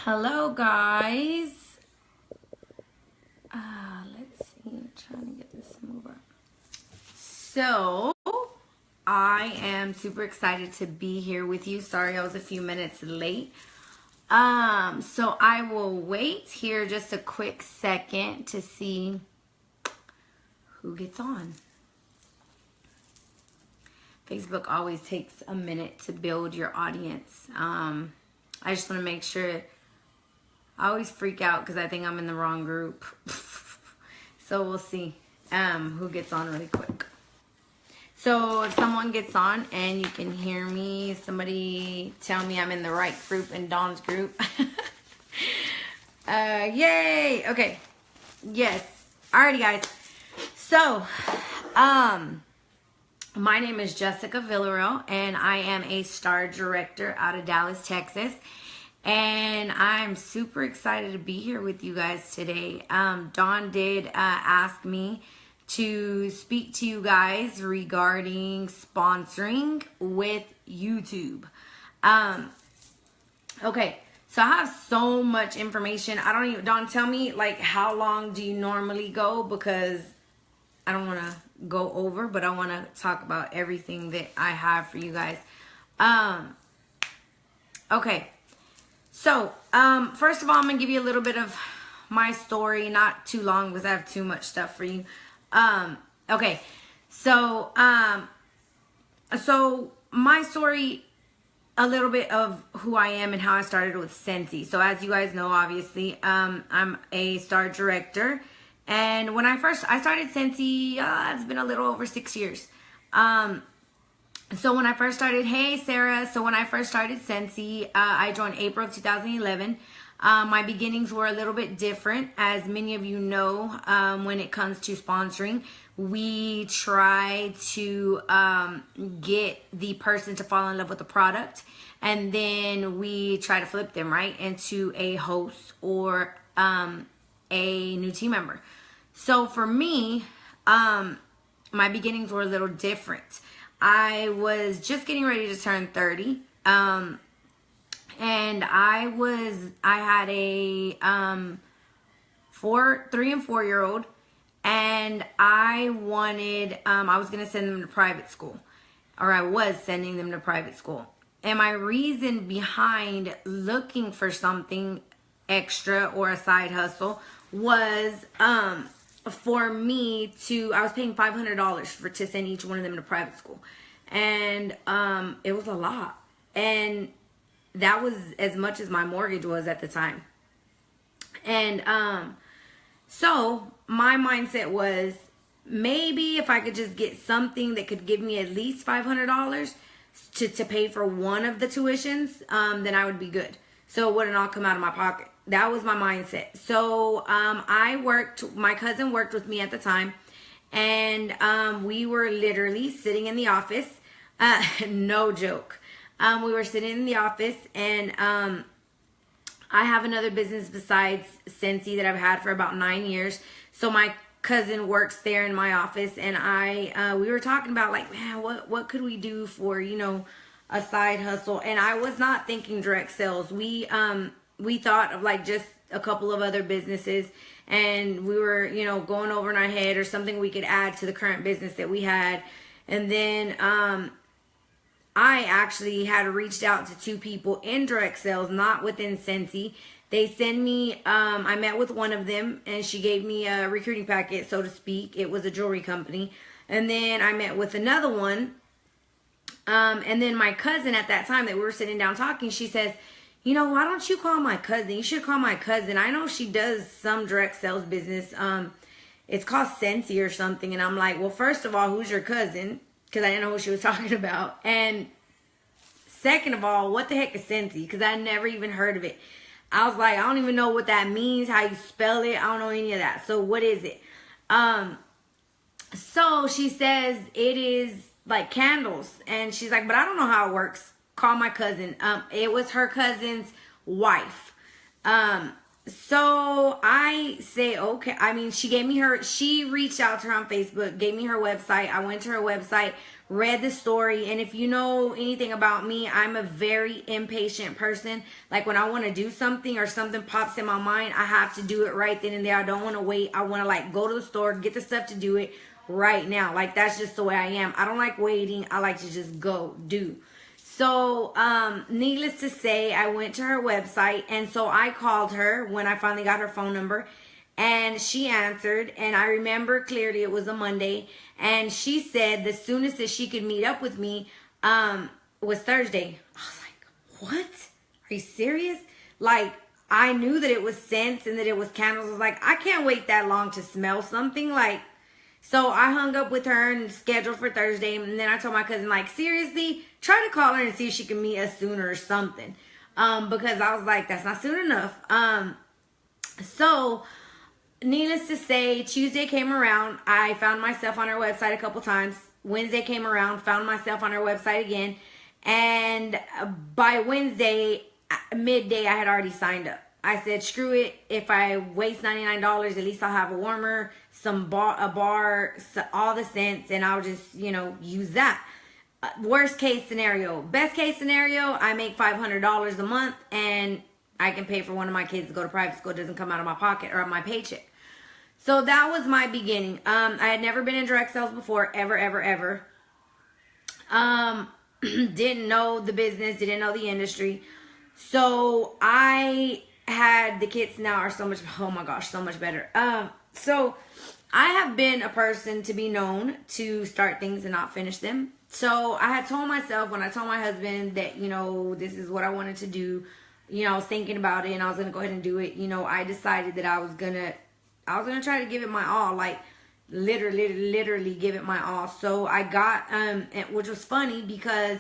Hello guys. Let's see, I'm trying to get this to move up. So I am super excited to be here with you. Sorry I was a few minutes late. So I will wait here just a quick second to see who gets on. Facebook always takes a minute to build your audience. I just want to make sure. I always freak out because I think I'm in the wrong group. So we'll see who gets on really quick. So if someone gets on and you can hear me, somebody tell me I'm in the right group in Dawn's group. Yay! Okay. Yes. Alrighty, guys. So, my name is Jessica Villarreal, and I am a star director out of Dallas, Texas. And I'm super excited to be here with you guys today. Dawn did ask me to speak to you guys regarding sponsoring with YouTube. Okay, so I have so much information. I don't even, Dawn, tell me, like, how long do you normally go? Because I don't want to go over, but I want to talk about everything that I have for you guys. Okay. So, first of all, I'm going to give you a little bit of my story, not too long because I have too much stuff for you. Okay, so my story, a little bit of who I am and how I started with Scentsy. So as you guys know, obviously, I'm a star director. And when I started Scentsy, it's been a little over 6 years. So when I first started, hey Sarah, so when I first started Scentsy, I joined April of 2011. My beginnings were a little bit different. As many of you know, when it comes to sponsoring, we try to get the person to fall in love with the product, and then we try to flip them right into a host or a new team member. So for me, my beginnings were a little different. I was just getting ready to turn 30. And I had a 3 and 4 year old, and I was going to send them to private school, or I was sending them to private school. And my reason behind looking for something extra or a side hustle was for me I was paying $500 to send each one of them to private school. And it was a lot. And that was as much as my mortgage was at the time. And so my mindset was, maybe if I could just get something that could give me at least $500 to pay for one of the tuitions, then I would be good. So it wouldn't all come out of my pocket. That was my mindset. So my cousin worked with me at the time, and we were literally sitting in the office. No joke. We were sitting in the office, and I have another business besides Scentsy that I've had for about 9 years. So my cousin works there in my office, and we were talking about, like, man, what could we do for, a side hustle? And I was not thinking direct sales. We thought of, like, just a couple of other businesses, and we were, going over in our head or something we could add to the current business that we had. And then I actually had reached out to 2 people in direct sales, not within Scentsy. They sent me, I met with one of them, and she gave me a recruiting packet, so to speak. It was a jewelry company. And then I met with another one. And then my cousin at that time that we were sitting down talking, she says, why don't you call my cousin? You should call my cousin. I know she does some direct sales business. It's called Scentsy or something. And I'm like, well, first of all, who's your cousin? Because I didn't know who she was talking about. And second of all, what the heck is Scentsy? Because I never even heard of it. I was like, I don't even know what that means, how you spell it. I don't know any of that. So what is it? So she says it is like candles. And she's like, but I don't know how it works. Call my cousin. It was her cousin's wife. So I say, okay. I mean, she reached out to her on Facebook, gave me her website. I went to her website, read the story. And if you know anything about me, I'm a very impatient person. Like when I want to do something or something pops in my mind, I have to do it right then and there. I don't want to wait. I want to like go to the store, get the stuff to do it right now. Like that's just the way I am. I don't like waiting. I like to just go do. So needless to say, I went to her website, and so I called her when I finally got her phone number, and she answered. And I remember clearly it was a Monday, and she said the soonest that she could meet up with me was Thursday. I was like, what? Are you serious? Like, I knew that it was scents and that it was candles. I was like, I can't wait that long to smell something. Like, so I hung up with her and scheduled for Thursday. And then I told my cousin, like, seriously, try to call her and see if she can meet us sooner or something. Because I was like, that's not soon enough. So needless to say, Tuesday came around. I found myself on her website a couple times. Wednesday came around, found myself on her website again. And by Wednesday, midday, I had already signed up. I said, screw it. If I waste $99, at least I'll have a warmer, a bar, all the scents, and I'll just, use that. Worst case scenario. Best case scenario, I make $500 a month, and I can pay for one of my kids to go to private school. It doesn't come out of my pocket or my paycheck. So that was my beginning. I had never been in direct sales before, ever. Didn't know the business, didn't know the industry. So the kits now are so much, oh my gosh, so much better. So I have been a person to be known to start things and not finish them. So I had told myself when I told my husband that, this is what I wanted to do, I was thinking about it and I was going to go ahead and do it. I decided that I was going to try to give it my all, like literally give it my all. So I got, which was funny because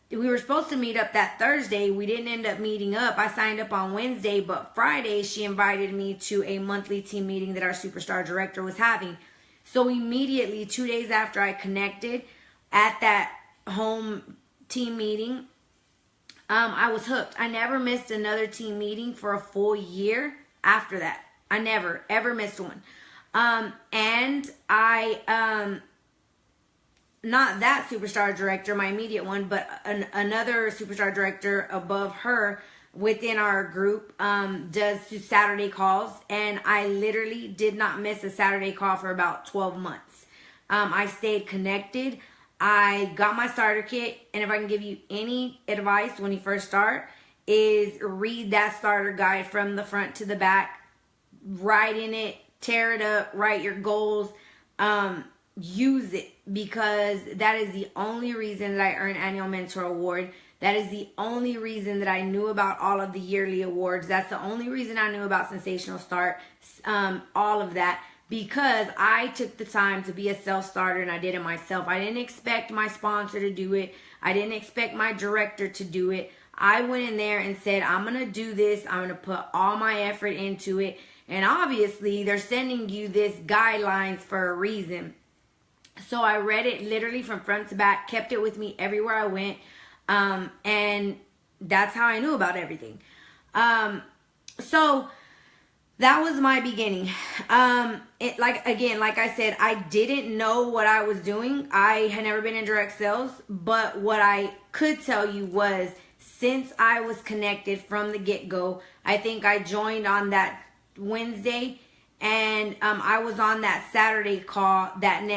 we were supposed to meet up that Thursday. We didn't end up meeting up. I signed up on Wednesday, but Friday she invited me to a monthly team meeting that our superstar director was having. So immediately, 2 days after I connected at that home team meeting, I was hooked. I never missed another team meeting for a full year after that. I never, ever missed one. And I, not that superstar director, my immediate one, but another superstar director above her within our group does Saturday calls. And I literally did not miss a Saturday call for about 12 months. I stayed connected. I got my starter kit. And if I can give you any advice when you first start, is read that starter guide from the front to the back. Write in it, tear it up, write your goals, use it, because that is the only reason that I earned Annual Mentor Award. That is the only reason that I knew about all of the yearly awards. That's the only reason I knew about Sensational Start, all of that, because I took the time to be a self-starter and I did it myself. I didn't expect my sponsor to do it. I didn't expect my director to do it. I went in there and said, I'm going to do this. I'm going to put all my effort into it. And obviously, they're sending you this guidelines for a reason. So I read it literally from front to back, kept it with me everywhere I went. And that's how I knew about everything. So that was my beginning. Like I said, I didn't know what I was doing. I had never been in direct sales. But what I could tell you was, since I was connected from the get-go, I think I joined on that Wednesday, and I was on that Saturday call I'm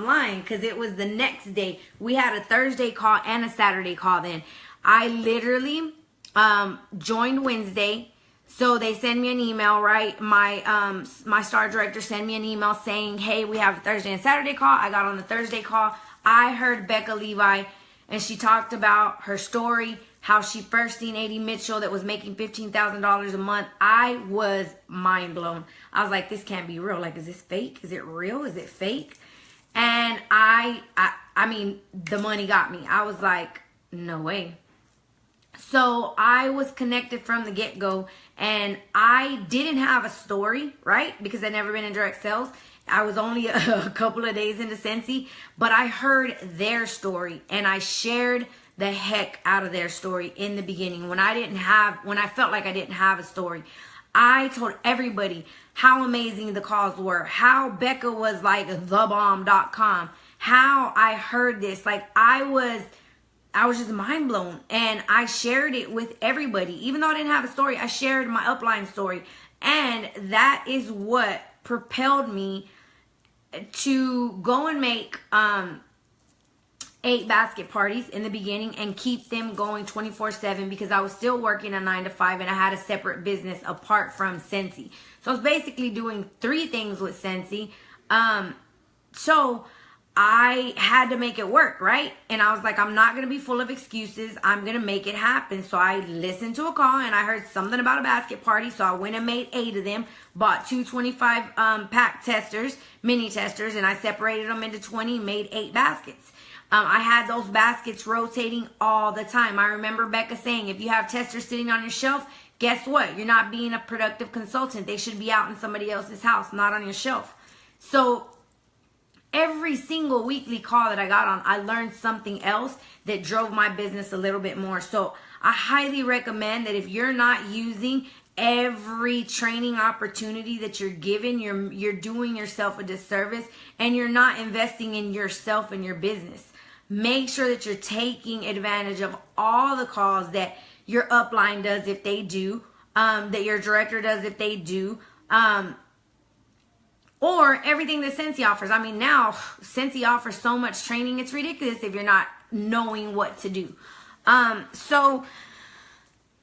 lying, because it was the next day. We had a Thursday call and a Saturday call then. I literally joined Wednesday. So they send me an email, right? My star director sent me an email saying, hey, we have a Thursday and Saturday call. I got on the Thursday call. I heard Becca Levi, and she talked about her story, how she first seen A.D. Mitchell that was making $15,000 a month. I was mind blown. I was like, this can't be real. Like, is this fake? Is it real? Is it fake? And I mean, the money got me. I was like, no way. So I was connected from the get-go, and I didn't have a story, right? Because I'd never been in direct sales. I was only a couple of days into Scentsy, but I heard their story, and I shared the heck out of their story in the beginning when I felt like I didn't have a story. I told everybody how amazing the calls were, how Becca was like thebomb.com, how I heard this. Like I was just mind blown, and I shared it with everybody. Even though I didn't have a story, I shared my upline story. And that is what propelled me to go and make 8 basket parties in the beginning and keep them going 24/7, because I was still working a 9 to 5 and I had a separate business apart from Scentsy. So I was basically doing 3 things with Scentsy. So I had to make it work, right? And I was like, I'm not going to be full of excuses. I'm going to make it happen. So I listened to a call and I heard something about a basket party. So I went and made 8 of them, bought 2 25 pack testers, mini testers, and I separated them into 20, made 8 baskets. I had those baskets rotating all the time. I remember Becca saying, if you have testers sitting on your shelf, guess what? You're not being a productive consultant. They should be out in somebody else's house, not on your shelf. So every single weekly call that I got on, I learned something else that drove my business a little bit more. So I highly recommend that if you're not using every training opportunity that you're given, you're doing yourself a disservice, and you're not investing in yourself and your business. Make sure that you're taking advantage of all the calls that your upline does if they do, that your director does if they do, or everything that Scentsy offers. I mean, now Scentsy offers so much training, it's ridiculous if you're not knowing what to do. So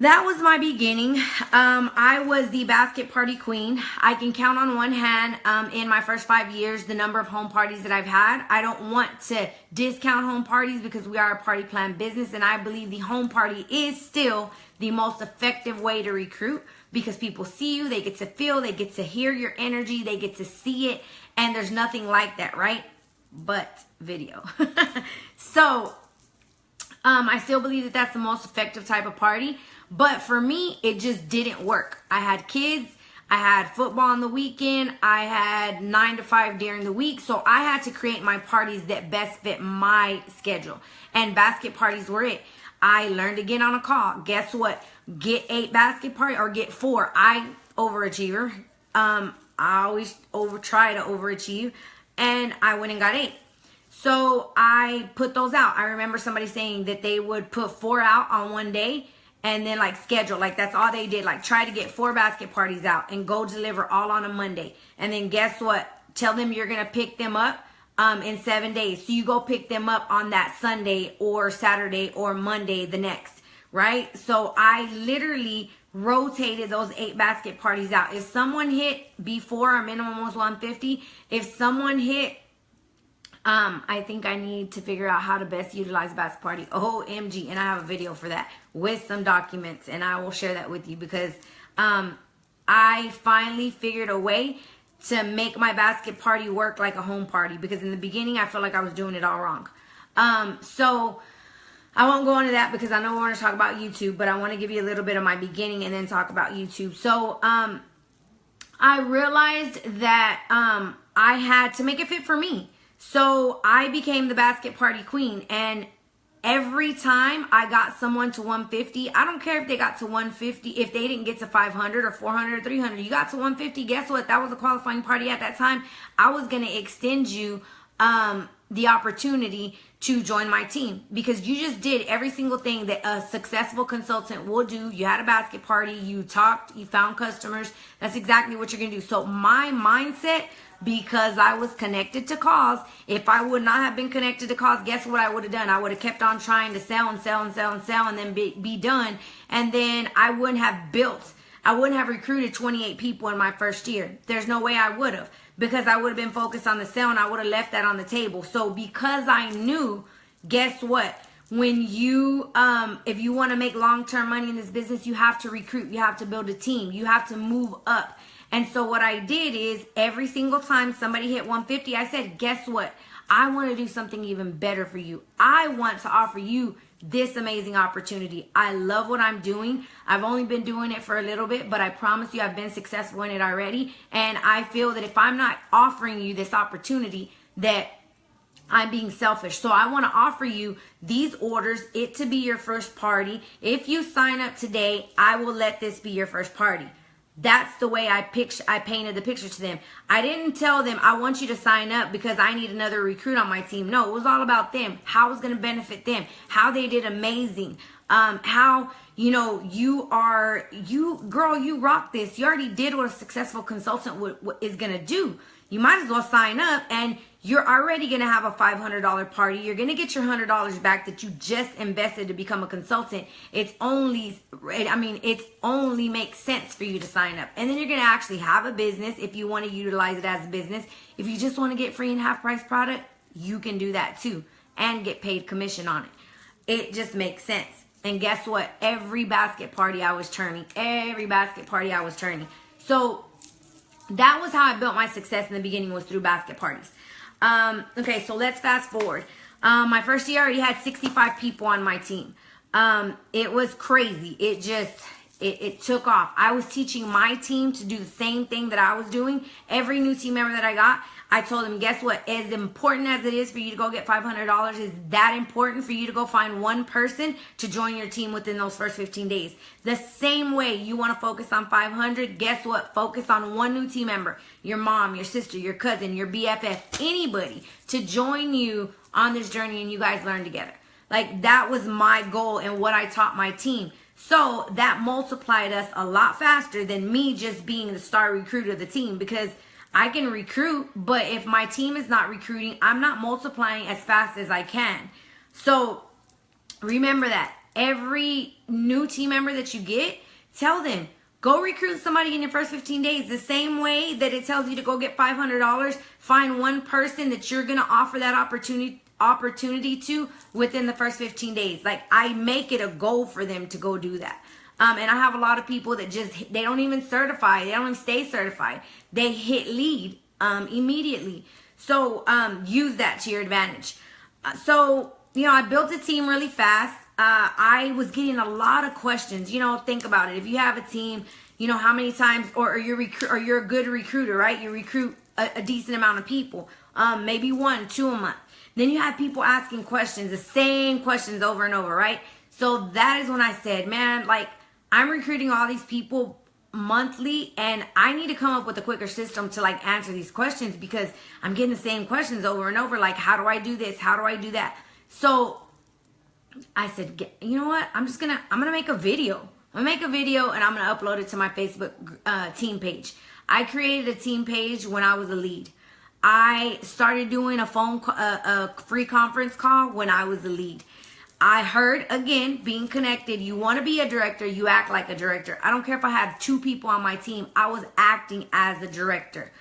that was my beginning. I was the basket party queen. I can count on one hand in my first 5 years the number of home parties that I've had. I don't want to discount home parties because we are a party plan business, and I believe the home party is still the most effective way to recruit, because people see you, they get to feel, they get to hear your energy, they get to see it, and there's nothing like that, right? But video. So I still believe that that's the most effective type of party. But for me, it just didn't work. I had kids. I had football on the weekend. I had 9 to 5 during the week. So I had to create my parties that best fit my schedule. And basket parties were it. I learned to get on a call. Guess what? Get 8 basket party or get 4. I overachiever. I always try to overachieve. And I went and got 8. So I put those out. I remember somebody saying that they would put 4 out on one day and then like schedule. Like that's all they did. Like try to get 4 basket parties out and go deliver all on a Monday. And then guess what? Tell them you're going to pick them up in 7 days. So you go pick them up on that Sunday or Saturday or Monday the next, right? So I literally rotated those 8 basket parties out. If someone hit before, our minimum was 150. If someone hit, I think I need to figure out how to best utilize basket party. OMG. And I have a video for that with some documents, and I will share that with you because I finally figured a way to make my basket party work like a home party, because in the beginning I felt like I was doing it all wrong. So I won't go into that because I know we're going to talk about YouTube, but I want to give you a little bit of my beginning and then talk about YouTube. So I realized that I had to make it fit for me. So I became the basket party queen, and every time I got someone to 150, I don't care if they got to 150, if they didn't get to 500 or 400 or 300, you got to 150, guess what? That was a qualifying party at that time. I was going to extend you the opportunity to join my team, because you just did every single thing that a successful consultant will do. You had a basket party, you talked, you found customers. That's exactly what you're going to do. So my mindset, because I was connected to calls, if I would not have been connected to calls, guess what I would have done? I would have kept on trying to sell and sell and sell and sell and then be done. And then I wouldn't have recruited 28 people in my first year. There's no way I would have, because I would have been focused on the sale and I would have left that on the table. So because I knew, guess what? When you, if you want to make long-term money in this business, you have to recruit, you have to build a team, you have to move up. And so what I did is every single time somebody hit 150, I said, guess what? I want to do something even better for you. I want to offer you this amazing opportunity. I love what I'm doing. I've only been doing it for a little bit, but I promise you I've been successful in it already. And I feel that if I'm not offering you this opportunity, that I'm being selfish. So I want to offer you these orders, it to be your first party. If you sign up today, I will let this be your first party. That's the way I painted the picture to them. I didn't tell them, I want you to sign up because I need another recruit on my team. No, it was all about them, how it was going to benefit them, how they did amazing, how, you know, you rock this. You already did what a successful consultant is going to do. You might as well sign up, and you're already going to have a $500 party. You're going to get your $100 back that you just invested to become a consultant. It only makes sense for you to sign up. And then you're going to actually have a business if you want to utilize it as a business. If you just want to get free and half price product, you can do that too and get paid commission on it. It just makes sense. And guess what? Every basket party I was turning. So that was how I built my success in the beginning, was through basket parties. Okay, so let's fast forward. My first year I already had 65 people on my team. It was crazy. It took off. I was teaching my team to do the same thing that I was doing. Every new team member that I got, I told them, guess what? As important as it is for you to go get $500, is that important for you to go find one person to join your team within those first 15 days. The same way you want to focus on 500, guess what? Focus on one new team member, your mom, your sister, your cousin, your BFF, anybody to join you on this journey and you guys learn together. Like, that was my goal and what I taught my team. So that multiplied us a lot faster than me just being the star recruiter of the team, because I can recruit, but if my team is not recruiting, I'm not multiplying as fast as I can. So remember that. Every new team member that you get, tell them, go recruit somebody in your first 15 days. The same way that it tells you to go get $500, find one person that you're going to offer that opportunity to within the first 15 days. Like, I make it a goal for them to go do that. And I have a lot of people that they don't even certify. They don't even stay certified. They hit lead immediately. So use that to your advantage. So, you know, I built a team really fast. I was getting a lot of questions. You know, think about it. If you have a team, you know, how many times, or you're a good recruiter, right? You recruit a decent amount of people, maybe 1, 2 a month. Then you have people asking questions, the same questions over and over, right? So that is when I said, man, like, I'm recruiting all these people monthly, and I need to come up with a quicker system to, like, answer these questions, because I'm getting the same questions over and over. Like, how do I do this? How do I do that? So I said, you know what? I'm gonna make a video. I'm gonna make a video and I'm gonna upload it to my Facebook team page. I created a team page when I was a lead. I started doing a free conference call when I was a lead. I heard, again, being connected, you want to be a director, you act like a director. I don't care if I had 2 people on my team. I was acting as a director.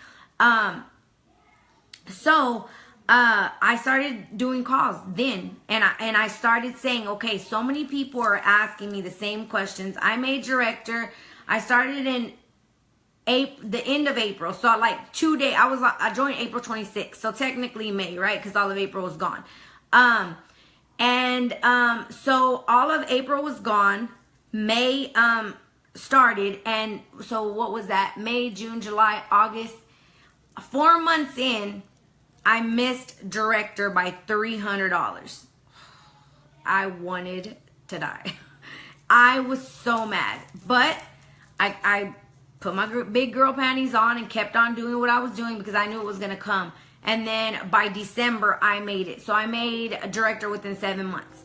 So I started doing calls then, and I started saying, okay, so many people are asking me the same questions. I made director. I started in the end of April. So like 2 days, I joined April 26th. So technically May, right? Because all of April was gone. So all of April was gone. May started, and so what was that? May, June, July, August. 4 months in, I missed director by $300. I wanted to die. I was so mad, but I put my big girl panties on and kept on doing what I was doing because I knew it was going to come. And then by December, I made it. So I made a director within 7 months.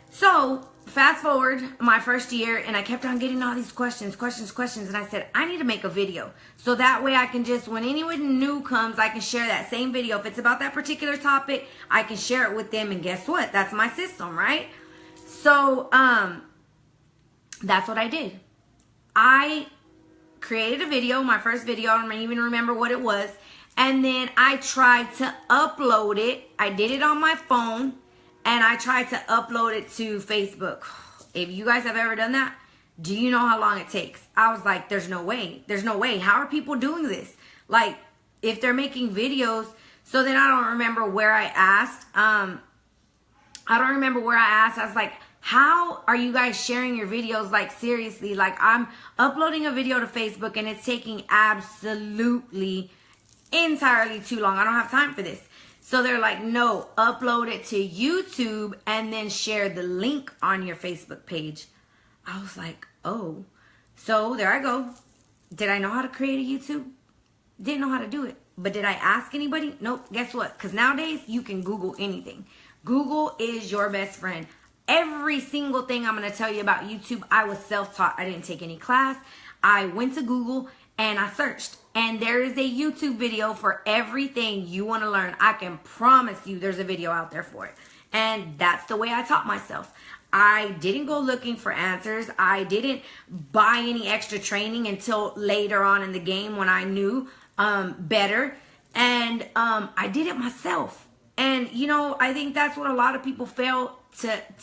So fast forward my first year, and I kept on getting all these questions. And I said, I need to make a video. So that way I can just, when anyone new comes, I can share that same video. If it's about that particular topic, I can share it with them. And guess what? That's my system, right? So, that's what I did. I created a video, my first video. I don't even remember what it was. And then I tried to upload it. I did it on my phone, and I tried to upload it to Facebook. If you guys have ever done that, do you know how long it takes? I was like, there's no way. There's no way. How are people doing this? Like, if they're making videos. So then I don't remember where I asked. I was like, how are you guys sharing your videos? Like, seriously, like, I'm uploading a video to Facebook and it's taking absolutely entirely too long. I don't have time for this. So they're like, no, upload it to YouTube and then share the link on your Facebook page. I was like, oh. So there I go. Did I know how to create a YouTube? Didn't know how to do it. But did I ask anybody? Nope. Guess what? Because nowadays you can Google anything. Google is your best friend. Every single thing I'm going to tell you about YouTube, I was self-taught. I didn't take any class. I went to Google and I searched. And there is a YouTube video for everything you want to learn. I can promise you there's a video out there for it. And that's the way I taught myself. I didn't go looking for answers. I didn't buy any extra training until later on in the game when I knew better. And I did it myself. And, you know, I think that's what a lot of people fail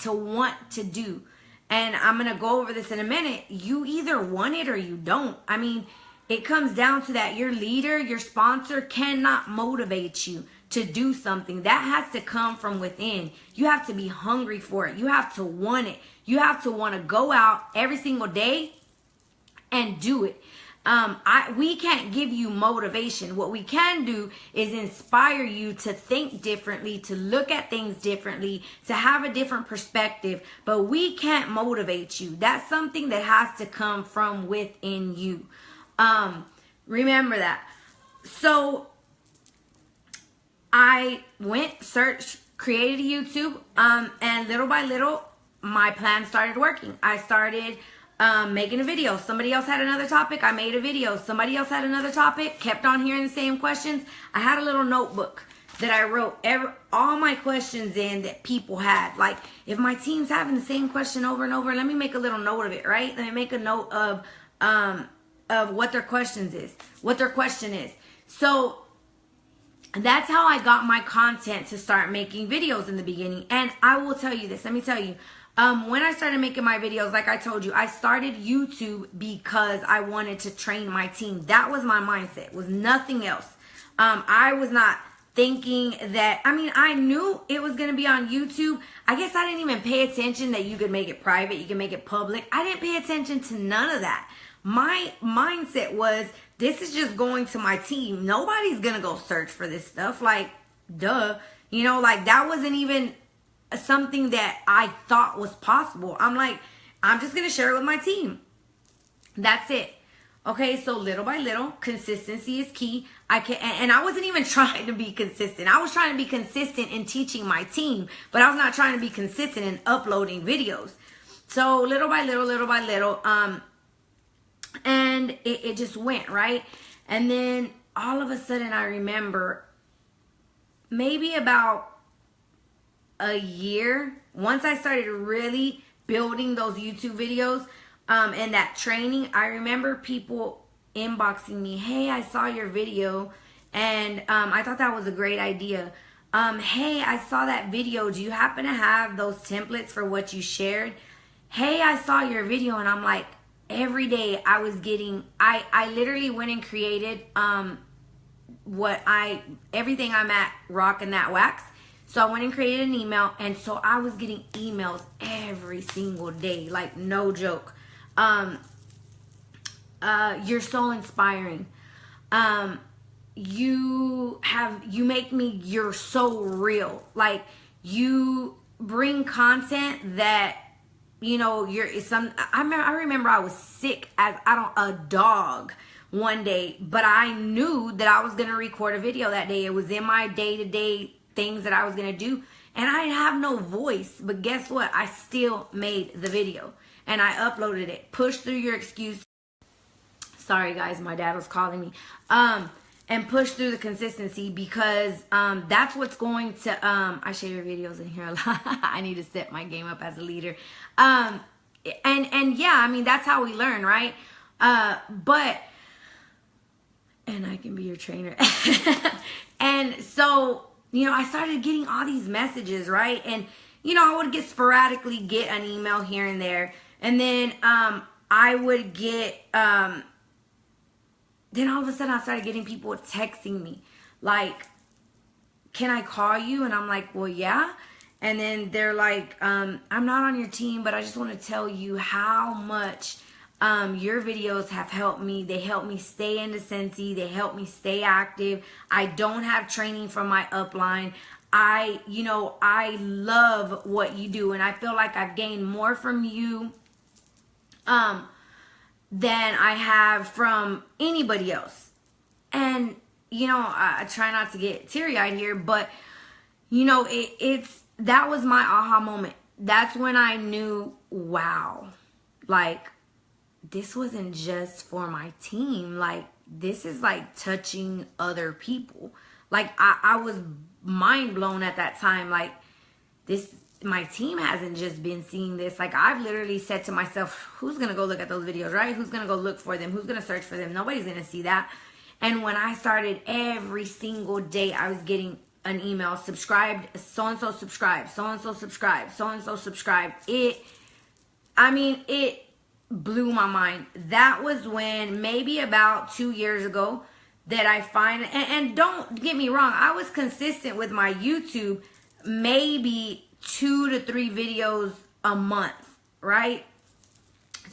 to want to do. And I'm going to go over this in a minute. You either want it or you don't. I mean, it comes down to that. Your leader, your sponsor cannot motivate you to do something. That has to come from within. You have to be hungry for it. You have to want it. You have to want to go out every single day and do it. We can't give you motivation. What we can do is inspire you to think differently, to look at things differently, to have a different perspective. But we can't motivate you. That's something that has to come from within you. Remember that. So I went, searched, created a YouTube, and little by little, my plan started working. I started making a video. Somebody else had another topic. I made a video. Somebody else had another topic. Kept on hearing the same questions. I had a little notebook that I wrote all my questions in that people had. Like, if my team's having the same question over and over, let me make a little note of it, right? Let me make a note of what their question is. So that's how I got my content to start making videos in the beginning. And I will tell you this. Let me tell you. When I started making my videos, like I told you, I started YouTube because I wanted to train my team. That was my mindset. It was nothing else. I was not thinking that, I mean, I knew it was going to be on YouTube. I guess I didn't even pay attention that you could make it private. You can make it public. I didn't pay attention to none of that. My mindset was, this is just going to my team. Nobody's going to go search for this stuff. Like, duh. You know, like, that wasn't even something that I thought was possible. I'm like, I'm just going to share it with my team. That's it. Okay, so little by little, consistency is key. And I wasn't even trying to be consistent. I was trying to be consistent in teaching my team, but I was not trying to be consistent in uploading videos. So little by little, and it just went, right? And then all of a sudden I remember maybe about a year, once I started really building those YouTube videos and that training, I remember people inboxing me, hey, I saw your video and I thought that was a great idea. Hey, I saw that video. Do you happen to have those templates for what you shared? Hey, I saw your video. And I'm like, every day I was getting, I literally went and created everything I'm at Rockin' That Wax. So I went and created an email, and so I was getting emails every single day, like no joke. You're so inspiring. You're so real. Like, you bring content that, you know, I remember I was sick as a dog one day, but I knew that I was going to record a video that day. It was in my day-to-day things that I was going to do, and I have no voice, but guess what? I still made the video and I uploaded it. Push through your excuse. Sorry guys, my dad was calling me. And push through the consistency, because that's what's going to, I share your videos in here a lot. I need to step my game up as a leader. And yeah, I mean, that's how we learn, right? And I can be your trainer. And so, you know, I started getting all these messages, right? And, you know, I would sporadically get an email here and there. And then I would get, then all of a sudden I started getting people texting me like, can I call you? And I'm like, well, yeah. And then they're like, I'm not on your team, but I just want to tell you how much your videos have helped me. They help me stay into Scentsy. They help me stay active. I don't have training from my upline. I love what you do, and I feel like I've gained more from you than I have from anybody else. And, you know, I try not to get teary-eyed here, but, you know, that was my aha moment. That's when I knew, wow, like, this wasn't just for my team. Like, this is like touching other people. Like, I was mind blown at that time. Like, my team hasn't just been seeing this. Like, I've literally said to myself, who's going to go look at those videos, right? Who's going to go look for them? Who's going to search for them? Nobody's going to see that. And when I started, every single day, I was getting an email, subscribed, so-and-so subscribed, so-and-so subscribed, so-and-so subscribed. It blew my mind. That was when, maybe about 2 years ago, that I and don't get me wrong, I was consistent with my YouTube, maybe 2 to 3 videos a month, right?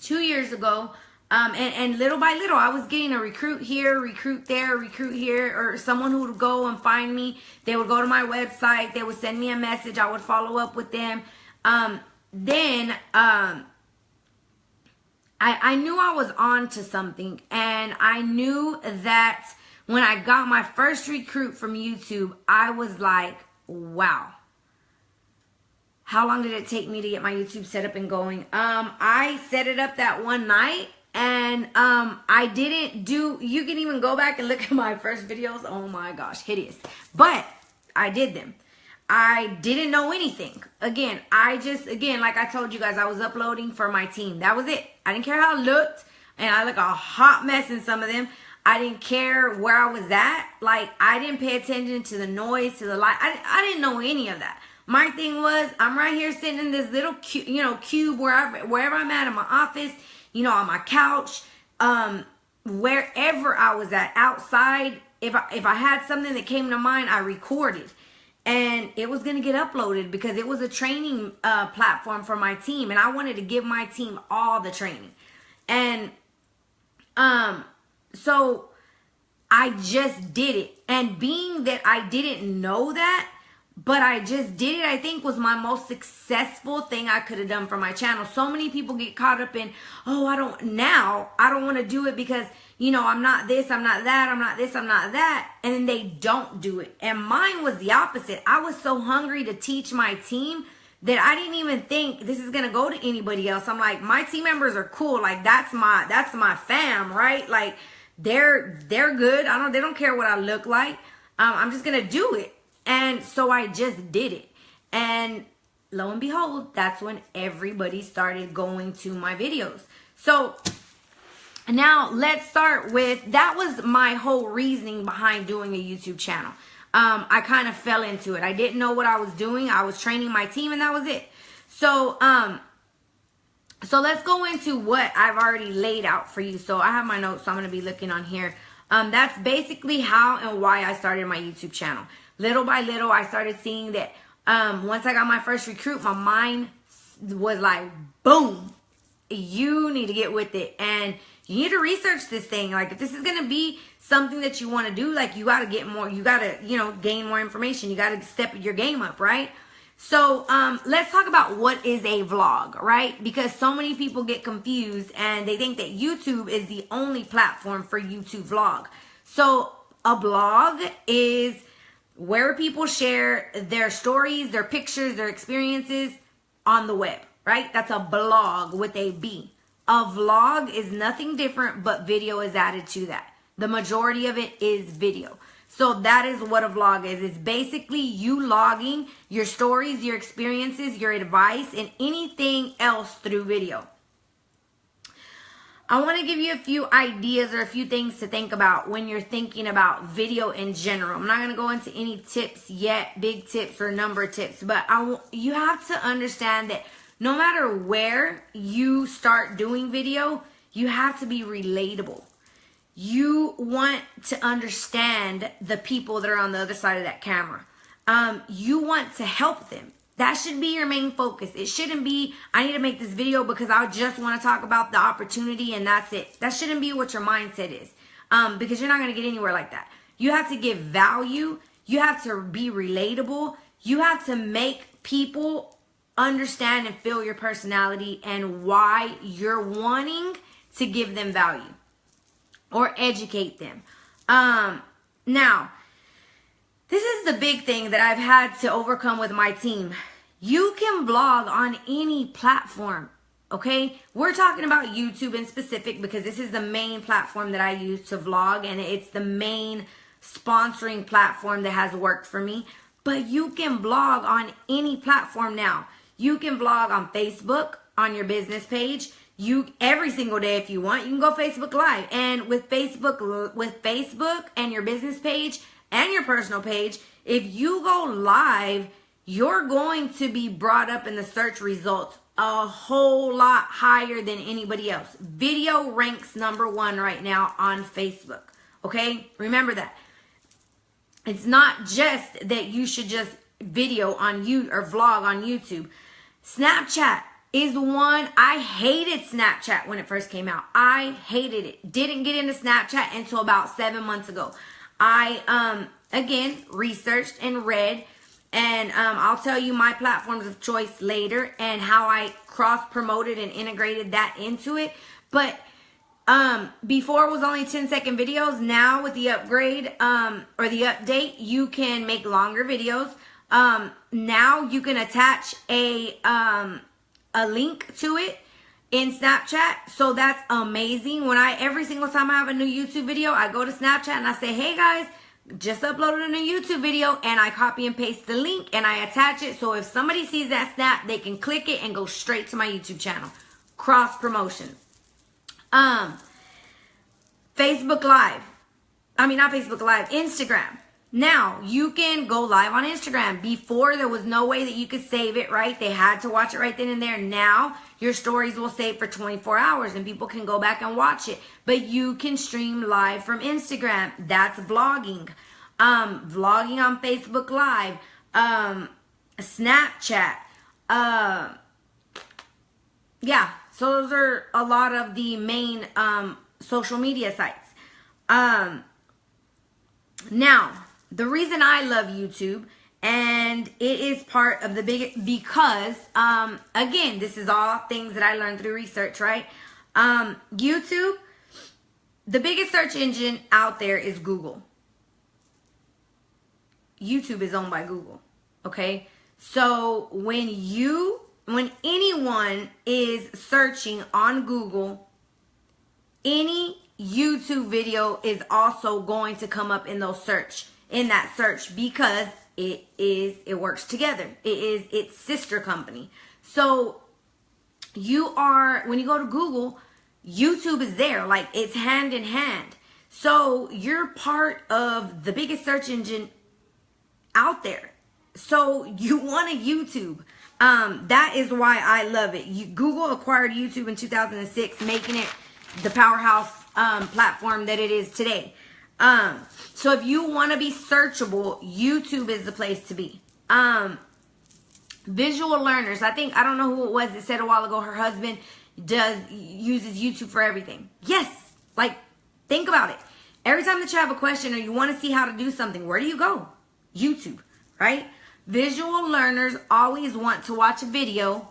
2 years ago, and little by little, I was getting a recruit here, recruit there, recruit here, or someone who would go and find me. They would go to my website, they would send me a message, I would follow up with them. I knew I was on to something, and I knew that when I got my first recruit from YouTube, I was like, wow. How long did it take me to get my YouTube set up and going? I set it up that one night, and I didn't do, you can even go back and look at my first videos. Oh my gosh, hideous. But I did them. I didn't know anything. Again, like I told you guys, I was uploading for my team. That was it. I didn't care how I looked, and I look a hot mess in some of them. I didn't care where I was at. Like, I didn't pay attention to the noise, to the light. I didn't know any of that. My thing was, I'm right here sitting in this little cube wherever I'm at in my office, you know, on my couch, wherever I was at, outside. If I had something that came to mind, I recorded. And it was going to get uploaded because it was a training platform for my team. And I wanted to give my team all the training. And so I just did it. And being that I didn't know that, but I just did it, I think was my most successful thing I could have done for my channel. So many people get caught up in, oh, I don't want to do it because, you know, I'm not this, I'm not that, I'm not this, I'm not that. And then they don't do it. And mine was the opposite. I was so hungry to teach my team that I didn't even think this is going to go to anybody else. I'm like, my team members are cool. Like, that's my fam, right? Like, they're good. They don't care what I look like. I'm just going to do it. And so I just did it. And lo and behold, that's when everybody started going to my videos. So now let's start with, that was my whole reasoning behind doing a YouTube channel. I kind of fell into it. I didn't know what I was doing. I was training my team, and that was it. So, so let's go into what I've already laid out for you. So I have my notes, so I'm going to be looking on here. That's basically how and why I started my YouTube channel. Little by little, I started seeing that once I got my first recruit, my mind was like, boom, you need to get with it. And you need to research this thing. Like, if this is going to be something that you want to do, like, you got to get more, you got to, you know, gain more information. You got to step your game up, right? So let's talk about what is a vlog, right? Because so many people get confused and they think that YouTube is the only platform for you to vlog. So a blog is where people share their stories, their pictures, their experiences on the web, right? That's a blog with a B. A vlog is nothing different, but video is added to that. The majority of it is video. So that is what a vlog is. It's basically you logging your stories, your experiences, your advice, and anything else through video. I want to give you a few ideas or a few things to think about when you're thinking about video in general. I'm not going to go into any tips yet, big tips or number tips, but you have to understand that no matter where you start doing video, you have to be relatable. You want to understand the people that are on the other side of that camera. You want to help them. That should be your main focus. It shouldn't be, I need to make this video because I just want to talk about the opportunity and that's it. That shouldn't be what your mindset is, because you're not going to get anywhere like that. You have to give value. You have to be relatable. You have to make people understand and feel your personality and why you're wanting to give them value or educate them. Now, this is the big thing that I've had to overcome with my team. You can vlog on any platform, okay? We're talking about YouTube in specific because this is the main platform that I use to vlog, and it's the main sponsoring platform that has worked for me. But you can vlog on any platform now. You can vlog on Facebook, on your business page. Every single day if you want, you can go Facebook Live. And with Facebook and your business page and your personal page, if you go live, you're going to be brought up in the search results a whole lot higher than anybody else. Video ranks #1 right now on Facebook. Okay? Remember that. It's not just that you should just video on you or vlog on YouTube. Snapchat is one. I hated Snapchat when it first came out. I hated it. Didn't get into Snapchat until about 7 months ago. I, again, researched and read, and I'll tell you my platforms of choice later and how I cross-promoted and integrated that into it. But before it was only 10-second videos. Now with the upgrade or the update, you can make longer videos. Now you can attach a link to it in Snapchat. So that's amazing. Every single time I have a new YouTube video, I go to Snapchat and I say, hey guys, just uploaded a new YouTube video, and I copy and paste the link and I attach it. So if somebody sees that snap, they can click it and go straight to my YouTube channel. Cross promotion. Facebook Live. Not Facebook Live, Instagram. Now, you can go live on Instagram. Before, there was no way that you could save it, right? They had to watch it right then and there. Now, your stories will save for 24 hours and people can go back and watch it. But you can stream live from Instagram. That's vlogging. Vlogging on Facebook Live. Snapchat. Yeah, so those are a lot of the main social media sites. Now, the reason I love YouTube, and it is part of the because, again, this is all things that I learned through research, right? YouTube, the biggest search engine out there is Google. YouTube is owned by Google, okay? So when anyone is searching on Google, any YouTube video is also going to come up in that search because it works together. It is its sister company. So when you go to Google, YouTube is there, like it's hand in hand. So you're part of the biggest search engine out there. So you want a YouTube. That is why I love it. Google acquired YouTube in 2006, making it the powerhouse platform that it is today. So if you want to be searchable, YouTube is the place to be. Visual learners. I don't know who it was that said a while ago her husband uses YouTube for everything. Yes. Like, think about it. Every time that you have a question or you want to see how to do something, where do you go? YouTube, right? Visual learners always want to watch a video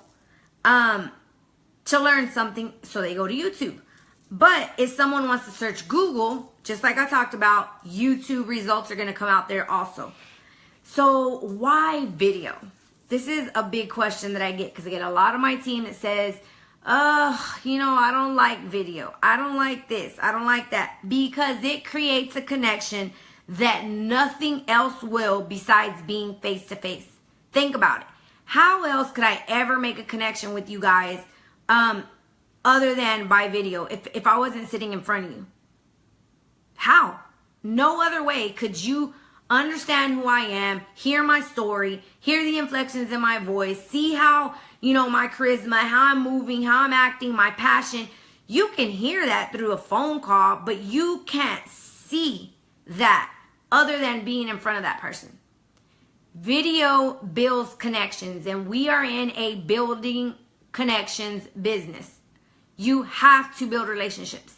to learn something, so they go to YouTube. But if someone wants to search Google, just like I talked about, YouTube results are going to come out there also. So why video? This is a big question that I get because I get a lot of my team that says, I don't like video. I don't like this. I don't like that. Because it creates a connection that nothing else will besides being face to face. Think about it. How else could I ever make a connection with you guys other than by video if I wasn't sitting in front of you? How? No other way could you understand who I am, hear my story, hear the inflections in my voice, see how, my charisma, how I'm moving, how I'm acting, my passion. You can hear that through a phone call, but you can't see that other than being in front of that person. Video builds connections, and we are in a building connections business. You have to build relationships.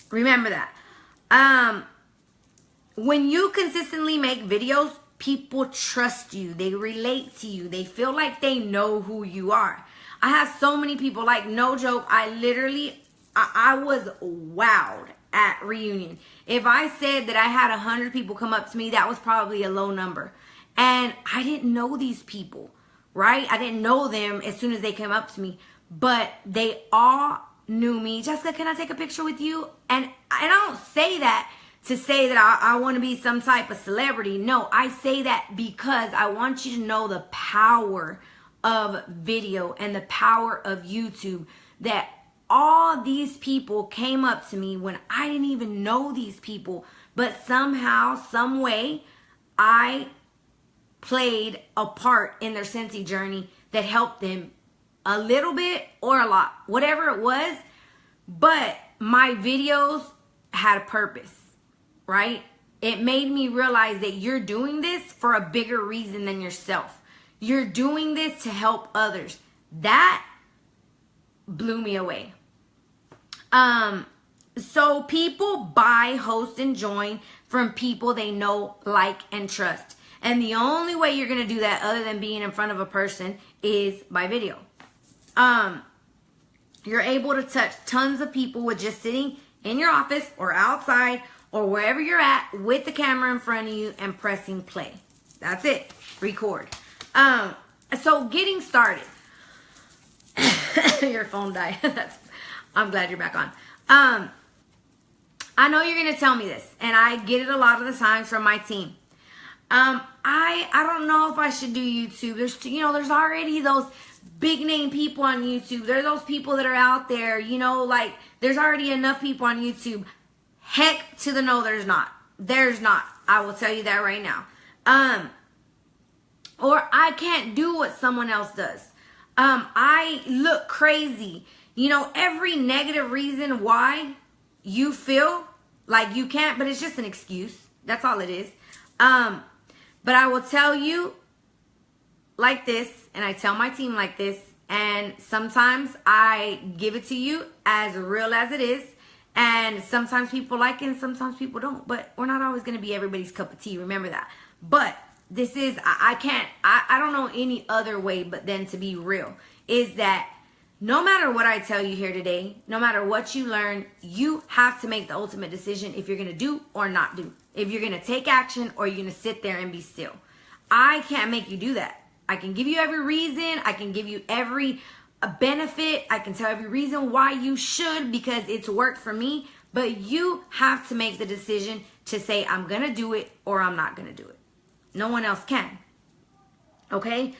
Remember that. When you consistently make videos, people trust you. They relate to you. They feel like they know who you are. I have so many people, like, no joke, I was wowed at reunion. If I said that I had 100 people come up to me, that was probably a low number. And I didn't know these people, right? I didn't know them as soon as they came up to me, but they all knew me. Jessica, can I take a picture with you? And I don't say that to say that I want to be some type of celebrity. No, I say that because I want you to know the power of video and the power of YouTube, that all these people came up to me when I didn't even know these people, but somehow, some way, I played a part in their Scentsy journey that helped them a little bit or a lot, whatever it was. But my videos had a purpose, right? It made me realize that you're doing this for a bigger reason than yourself. You're doing this to help others. That blew me away. So people buy, host, and join from people they know, like, and trust. And the only way you're going to do that other than being in front of a person is by video. You're able to touch tons of people with just sitting in your office or outside or wherever you're at with the camera in front of you and pressing play. That's it. Record. So getting started. Your phone died. I'm glad you're back on. I know you're going to tell me this, and I get it a lot of the times from my team. I don't know if I should do YouTube. There's already those big name people on YouTube. There's those people that are out there, like, there's already enough people on YouTube. Heck to the no, there's not. There's not. I will tell you that right now. Or I can't do what someone else does. I look crazy. Every negative reason why you feel like you can't, but it's just an excuse. That's all it is. But I will tell you like this, and I tell my team like this, and sometimes I give it to you as real as it is, and sometimes people like it and sometimes people don't, but we're not always going to be everybody's cup of tea, remember that. But this is, I don't know any other way but then to be real, is that no matter what I tell you here today, no matter what you learn, you have to make the ultimate decision if you're going to do or not do. If you're going to take action or you're going to sit there and be still. I can't make you do that. I can give you every reason. I can give you every benefit. I can tell every reason why you should, because it's worked for me. But you have to make the decision to say, I'm going to do it or I'm not going to do it. No one else can. Okay?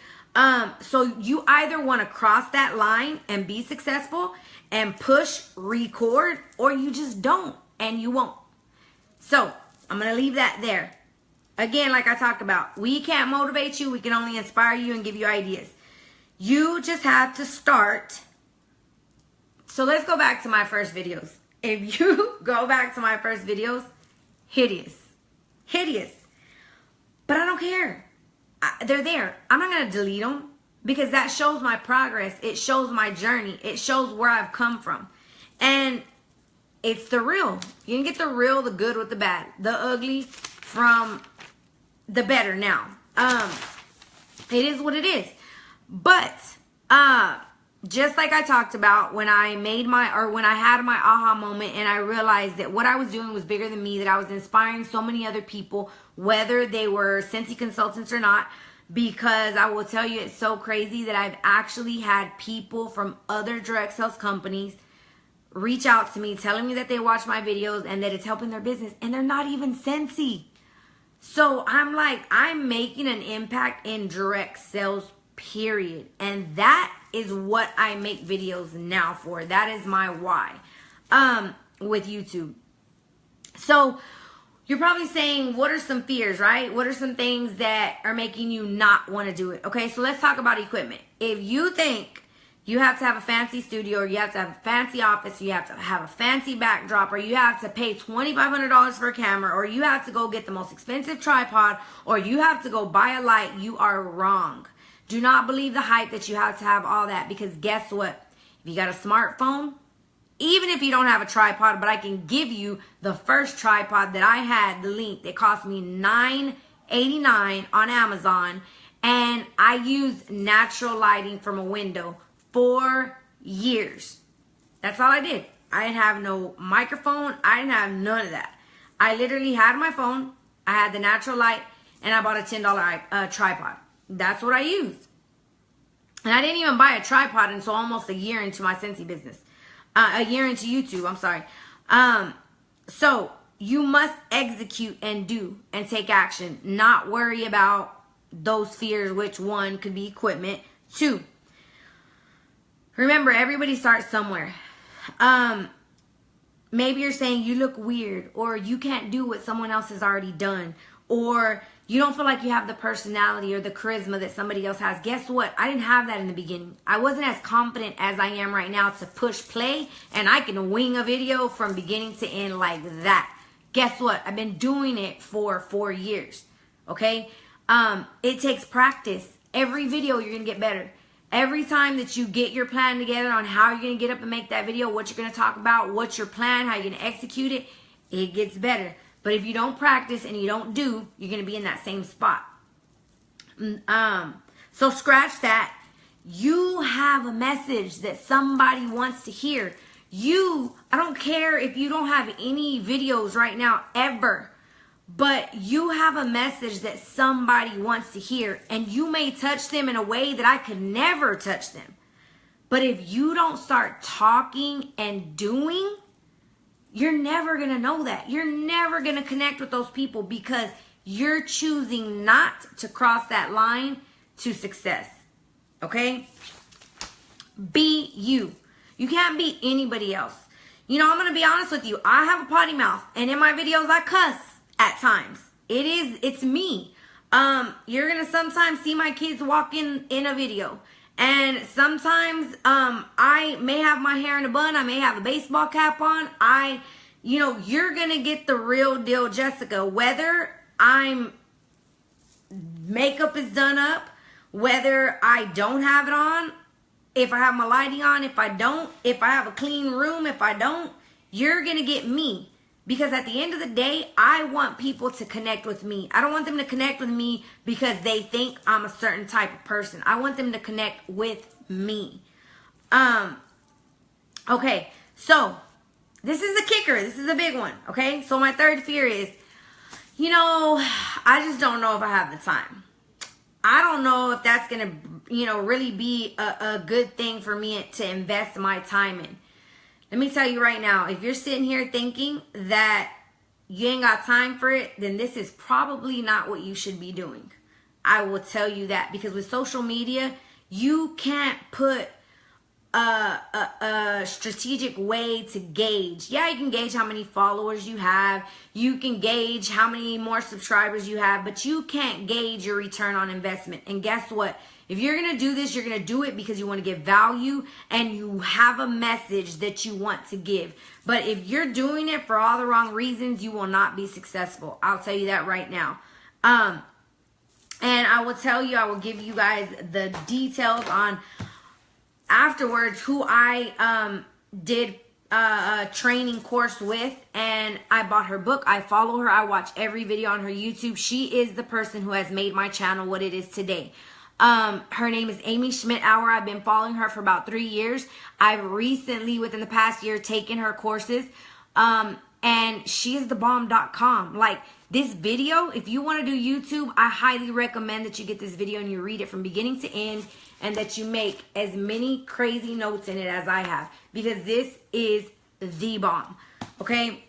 So you either want to cross that line and be successful and push record, or you just don't and you won't. So I'm going to leave that there. Again, like I talked about, we can't motivate you. We can only inspire you and give you ideas. You just have to start. So let's go back to my first videos. If you go back to my first videos, hideous. Hideous. But I don't care. They're there. I'm not going to delete them because that shows my progress. It shows my journey. It shows where I've come from. And it's the real. You can get the real, the good with the bad, the ugly from the better now. It is what it is. But just like I talked about when I had my aha moment and I realized that what I was doing was bigger than me, that I was inspiring so many other people, whether they were Scentsy Consultants or not, because I will tell you, it's so crazy that I've actually had people from other direct sales companies reach out to me telling me that they watch my videos and that it's helping their business, and they're not even Scentsy. So I'm like, I'm making an impact in direct sales, period. And that is what I make videos now for. That is my why with YouTube. So you're probably saying, what are some fears, right? What are some things that are making you not want to do it? Okay, so let's talk about equipment. If you think you have to have a fancy studio, or you have to have a fancy office, you have to have a fancy backdrop, or you have to pay $2,500 for a camera, or you have to go get the most expensive tripod, or you have to go buy a light, you are wrong. Do not believe the hype that you have to have all that, because guess what? If you got a smartphone, even if you don't have a tripod, but I can give you the first tripod that I had, the link, that cost me $9.89 on Amazon, and I use natural lighting from a window 4 years. That's all I did. I didn't have no microphone. I didn't have none of that. I literally had my phone. I had the natural light. And I bought a $10 tripod. That's what I used. And I didn't even buy a tripod until almost a year into my Scentsy business. A year into YouTube, I'm sorry. So you must execute and do and take action. Not worry about those fears, which one could be equipment. 2, remember, everybody starts somewhere. Maybe you're saying you look weird, or you can't do what someone else has already done, or you don't feel like you have the personality or the charisma that somebody else has. Guess what? I didn't have that in the beginning. I wasn't as confident as I am right now to push play, and I can wing a video from beginning to end like that. Guess what? I've been doing it for 4 years, okay? It takes practice. Every video, you're going to get better. Every time that you get your plan together on how you're going to get up and make that video, what you're going to talk about, what's your plan, how you're going to execute it, it gets better. But if you don't practice and you don't do, you're going to be in that same spot. So scratch that. You have a message that somebody wants to hear. I don't care if you don't have any videos right now ever, but you have a message that somebody wants to hear, and you may touch them in a way that I could never touch them. But if you don't start talking and doing, you're never going to know that. You're never going to connect with those people because you're choosing not to cross that line to success. Okay? Be you. You can't be anybody else. You know, I'm going to be honest with you. I have a potty mouth, and in my videos I cuss at times. It's me. You're going to sometimes see my kids walk in a video. And sometimes I may have my hair in a bun. I may have a baseball cap on. You're going to get the real deal Jessica. Whether makeup is done up, whether I don't have it on, if I have my lighting on, if I don't, if I have a clean room, if I don't, you're going to get me. Because at the end of the day, I want people to connect with me. I don't want them to connect with me because they think I'm a certain type of person. I want them to connect with me. Okay, so this is the kicker. This is a big one, okay? So my third fear is, I just don't know if I have the time. I don't know if that's going to, really be a good thing for me to invest my time in. Let me tell you right now, if you're sitting here thinking that you ain't got time for it, then this is probably not what you should be doing. I will tell you that, because with social media, you can't put a strategic way to gauge. Yeah, you can gauge how many followers you have. You can gauge how many more subscribers you have, but you can't gauge your return on investment. And guess what? If you're going to do this, you're going to do it because you want to give value and you have a message that you want to give. But if you're doing it for all the wrong reasons, you will not be successful. I'll tell you that right now. And I will tell you, I will give you guys the details on afterwards who I did a training course with, and I bought her book. I follow her. I watch every video on her YouTube. She is the person who has made my channel what it is today. Her name is Amy Schmidt-Auer. I've been following her for about 3 years. I've recently, within the past year, taken her courses. And she is thebomb.com. Like, this video, if you want to do YouTube, I highly recommend that you get this video and you read it from beginning to end, and that you make as many crazy notes in it as I have, because this is the bomb. Okay?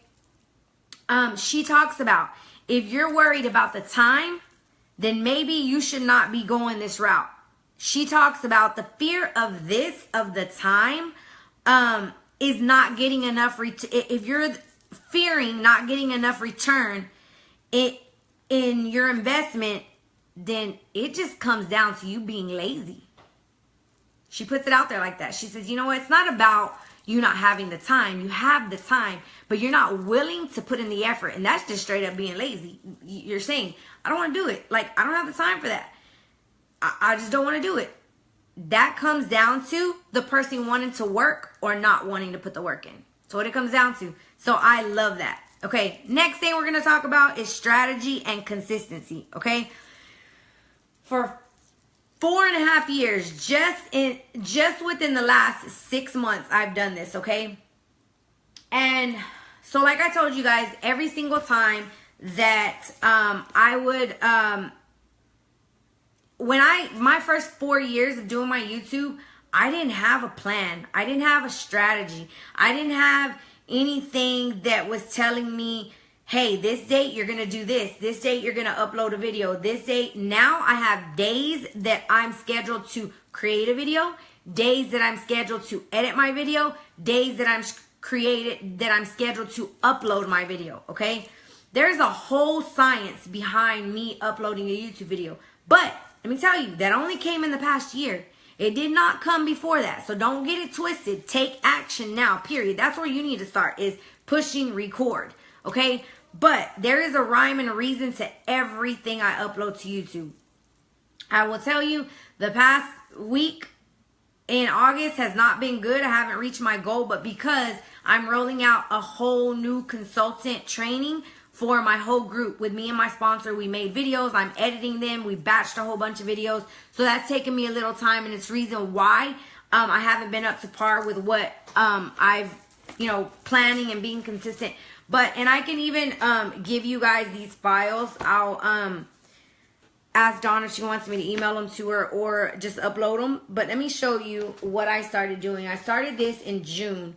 She talks about, if you're worried about the time, then maybe you should not be going this route. She talks about the fear of the time, is not getting enough. If you're fearing not getting enough return in your investment, then it just comes down to you being lazy. She puts it out there like that. She says, you know what? It's not about you not having the time. You have the time, but you're not willing to put in the effort. And that's just straight up being lazy. You're saying, I don't want to do it. Like, I don't have the time for that. I just don't want to do it. That comes down to the person wanting to work or not wanting to put the work in. So what it comes down to. So I love that. Okay, next thing we're going to talk about is strategy and consistency. Okay, for 4.5 years, just within the last 6 months, I've done this, okay? And so like I told you guys, every single time that I would, my first 4 years of doing my YouTube, I didn't have a plan. I didn't have a strategy. I didn't have anything that was telling me, hey, this date you're going to do this. This date you're going to upload a video. This date. Now I have days that I'm scheduled to create a video, days that I'm scheduled to edit my video, days that I'm scheduled to upload my video, okay? There's a whole science behind me uploading a YouTube video. But let me tell you, that only came in the past year. It did not come before that. So don't get it twisted. Take action now, period. That's where you need to start, is pushing record, okay? But there is a rhyme and a reason to everything I upload to YouTube. I will tell you, the past week in August has not been good. I haven't reached my goal, but because I'm rolling out a whole new consultant training for my whole group. With me and my sponsor, we made videos. I'm editing them. We batched a whole bunch of videos. So that's taken me a little time, and it's reason why I haven't been up to par with what I've, planning and being consistent. But, and I can even give you guys these files. I'll ask Dawn if she wants me to email them to her or just upload them. But let me show you what I started doing. I started this in June.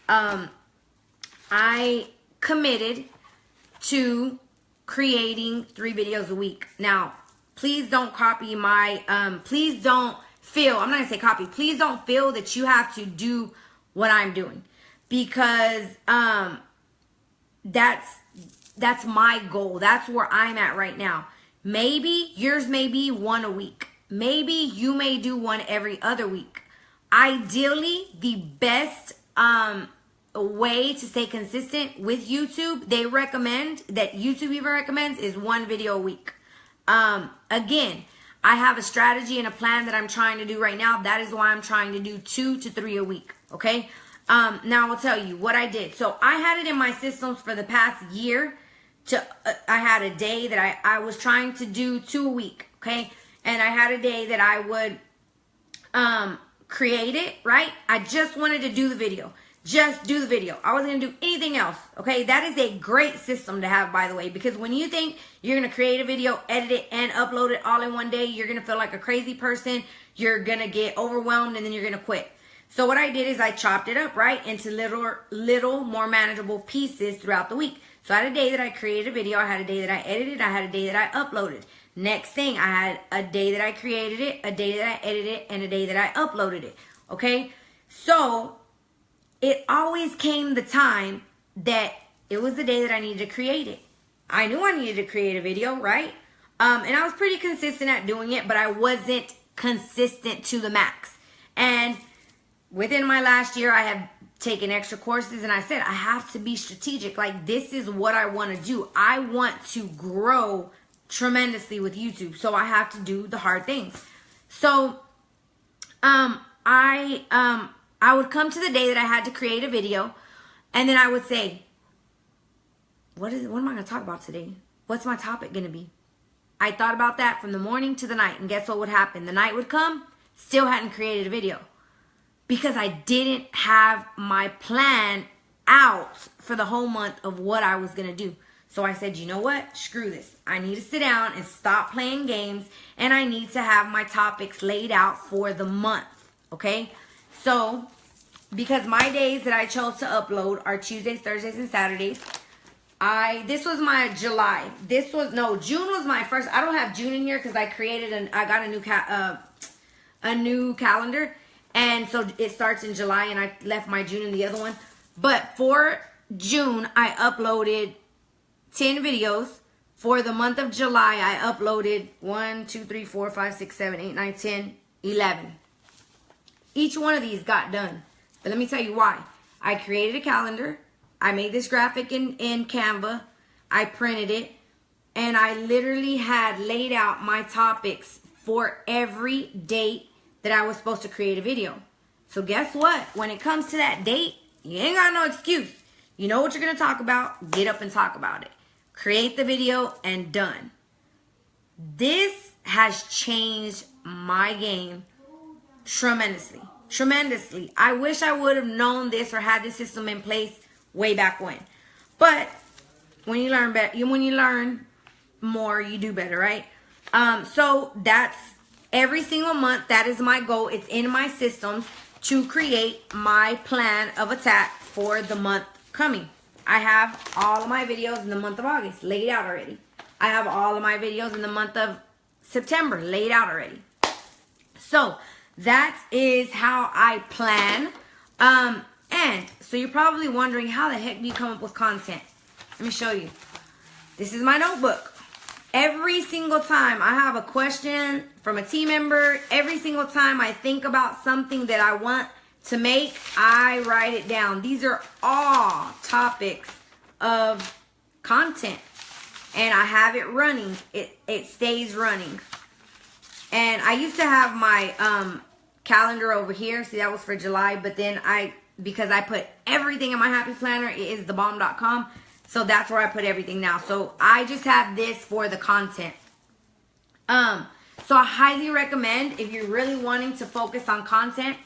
I committed to creating 3 videos a week. Now, please don't copy my, please don't feel, I'm not gonna say copy, please don't feel that you have to do what I'm doing, because that's my goal. That's where I'm at right now. Maybe yours may be 1 a week. Maybe you may do 1 every other week. Ideally, the best way to stay consistent with YouTube, they recommend, that YouTube even recommends, is 1 video a week. Again, I have a strategy and a plan that I'm trying to do right now. That is why I'm trying to do 2 to 3 a week, okay? Now I'll tell you what I did. So I had it in my systems for the past year to, I had a day that I was trying to do 2 a week, okay? And I had a day that I would create it, right? I just wanted to do the video. Just do the video. I wasn't going to do anything else, okay? That is a great system to have, by the way, because when you think you're going to create a video, edit it, and upload it all in one day, you're going to feel like a crazy person. You're going to get overwhelmed, and then you're going to quit. So what I did is I chopped it up, right, into little more manageable pieces throughout the week. So I had a day that I created a video. I had a day that I edited. I had a day that I uploaded. Next thing, I had a day that I created it, a day that I edited it, and a day that I uploaded it, okay? So it always came the time that it was the day that I needed to create it. I knew I needed to create a video, right? And I was pretty consistent at doing it, but I wasn't consistent to the max. And within my last year, I have taken extra courses, and I said, I have to be strategic. Like, this is what I want to do. I want to grow tremendously with YouTube, so I have to do the hard things. So, I would come to the day that I had to create a video, and then I would say, what am I going to talk about today? What's my topic going to be? I thought about that from the morning to the night, and guess what would happen? The night would come, still hadn't created a video, because I didn't have my plan out for the whole month of what I was going to do. So I said, you know what? Screw this. I need to sit down and stop playing games, and I need to have my topics laid out for the month, okay? So, because my days that I chose to upload are Tuesdays, Thursdays, and Saturdays, this was my July. June was my first. I don't have June in here because I got a new calendar, and so it starts in July, and I left my June in the other one. But for June, I uploaded 10 videos. For the month of July, I uploaded 1, 2, 3, 4, 5, 6, 7, 8, 9, 10, 11. Each one of these got done. But let me tell you why. I created a calendar. I made this graphic in Canva. I printed it. And I literally had laid out my topics for every date that I was supposed to create a video. So guess what? When it comes to that date, you ain't got no excuse. You know what you're going to talk about. Get up and talk about it. Create the video and done. This has changed my game tremendously. Tremendously. I wish I would have known this or had this system in place way back when. But when you learn better, when you learn more, you do better, right? So that's every single month. That is my goal. It's in my systems to create my plan of attack for the month coming. I have all of my videos in the month of August laid out already. I have all of my videos in the month of September laid out already. So that is how I plan. And so you're probably wondering, how the heck do you come up with content? Let me show you. This is my notebook. Every single time I have a question from a team member, every single time I think about something that I want to make, I write it down. These are all topics of content. And I have it running. It stays running. And I used to have my calendar over here. See, that was for July. But then because I put everything in my Happy Planner, it is thebomb.com. So that's where I put everything now. So I just have this for the content. So I highly recommend, if you're really wanting to focus on content,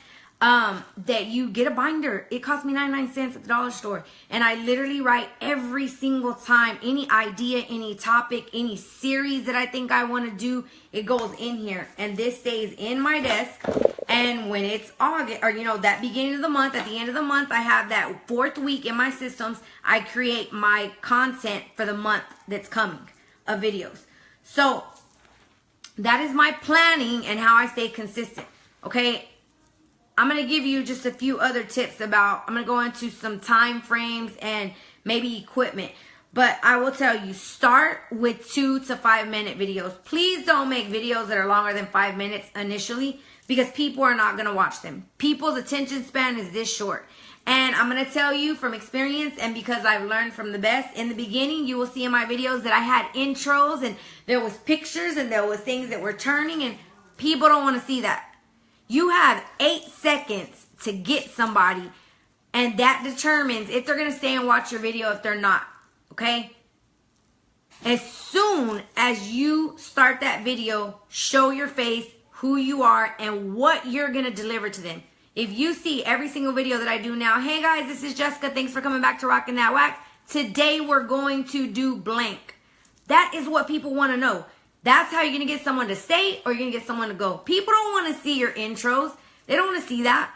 that you get a binder. It cost me 99 cents at the dollar store. And I literally write every single time, any idea, any topic, any series that I think I want to do, it goes in here. And this stays in my desk. And when it's August, or that beginning of the month, at the end of the month, I have that 4th week in my systems. I create my content for the month that's coming of videos. So that is my planning and how I stay consistent. Okay. I'm going to give you just a few other tips about, I'm going to go into some time frames and maybe equipment. But I will tell you, start with 2 to 5 minute videos. Please don't make videos that are longer than 5 minutes initially, because people are not going to watch them. People's attention span is this short. And I'm going to tell you from experience, and because I've learned from the best, in the beginning, you will see in my videos that I had intros and there was pictures and there was things that were turning, and people don't want to see that. You have 8 seconds to get somebody, and that determines if they're going to stay and watch your video, if they're not. Okay? As soon as you start that video, show your face, who you are, and what you're going to deliver to them. If you see every single video that I do now, hey guys, this is Jessica. Thanks for coming back to Rockin' That Wax. Today we're going to do blank. That is what people want to know. That's how you're going to get someone to stay, or you're going to get someone to go. People don't want to see your intros. They don't want to see that.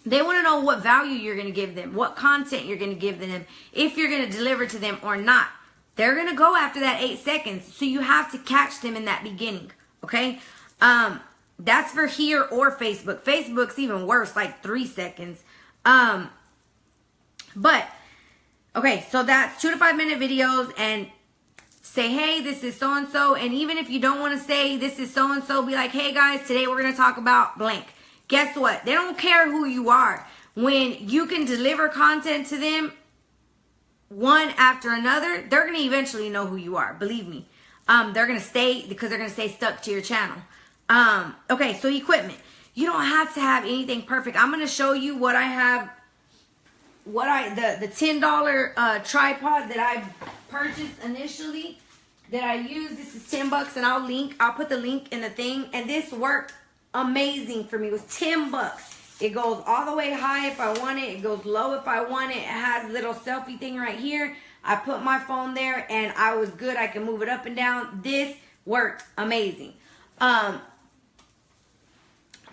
They want to know what value you're going to give them, what content you're going to give them, if you're going to deliver to them or not. They're going to go after that 8 seconds. So you have to catch them in that beginning. Okay? That's for here or Facebook. Facebook's even worse, like 3 seconds. But, okay, so that's 2 to 5 minute videos, and say, hey, this is so-and-so. And even if you don't want to say this is so-and-so, be like, hey guys, today we're going to talk about blank. Guess what? They don't care who you are. When you can deliver content to them one after another, they're going to eventually know who you are. Believe me. They're going to stay, because they're going to stay stuck to your channel. Okay, so equipment. You don't have to have anything perfect. I'm going to show you what I have, the $10 tripod that I purchased initially that I use. This is $10, and I'll put the link in the thing. And this worked amazing for me. It was $10. It goes all the way high if I want it. It goes low if I want it. It has a little selfie thing right here. I put my phone there, and I was good. I can move it up and down. This worked amazing.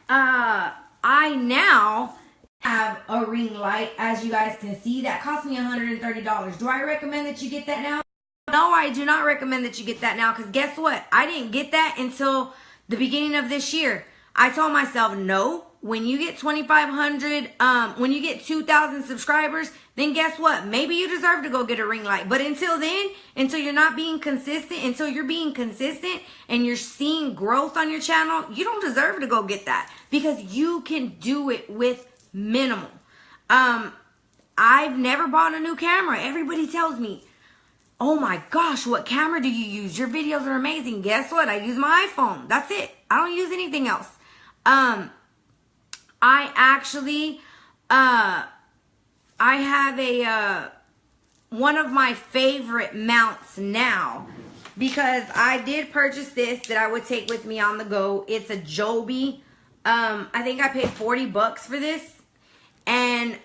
I now have a ring light, as you guys can see. That cost me $130. Do I recommend that you get that now? No, I do not recommend that you get that now, because guess what? I didn't get that until the beginning of this year. I told myself, no, when you get 2,500, when you get 2,000 subscribers, then guess what? Maybe you deserve to go get a ring light. But until then, until you're not being consistent, until you're being consistent and you're seeing growth on your channel, you don't deserve to go get that, because you can do it with minimal. I've never bought a new camera. Everybody tells me, oh my gosh, what camera do you use? Your videos are amazing. Guess what? I use my iPhone. That's it. I don't use anything else. I actually, I have one of my favorite mounts now because I did purchase this that I would take with me on the go. It's a Joby. I think I paid 40 bucks for this, and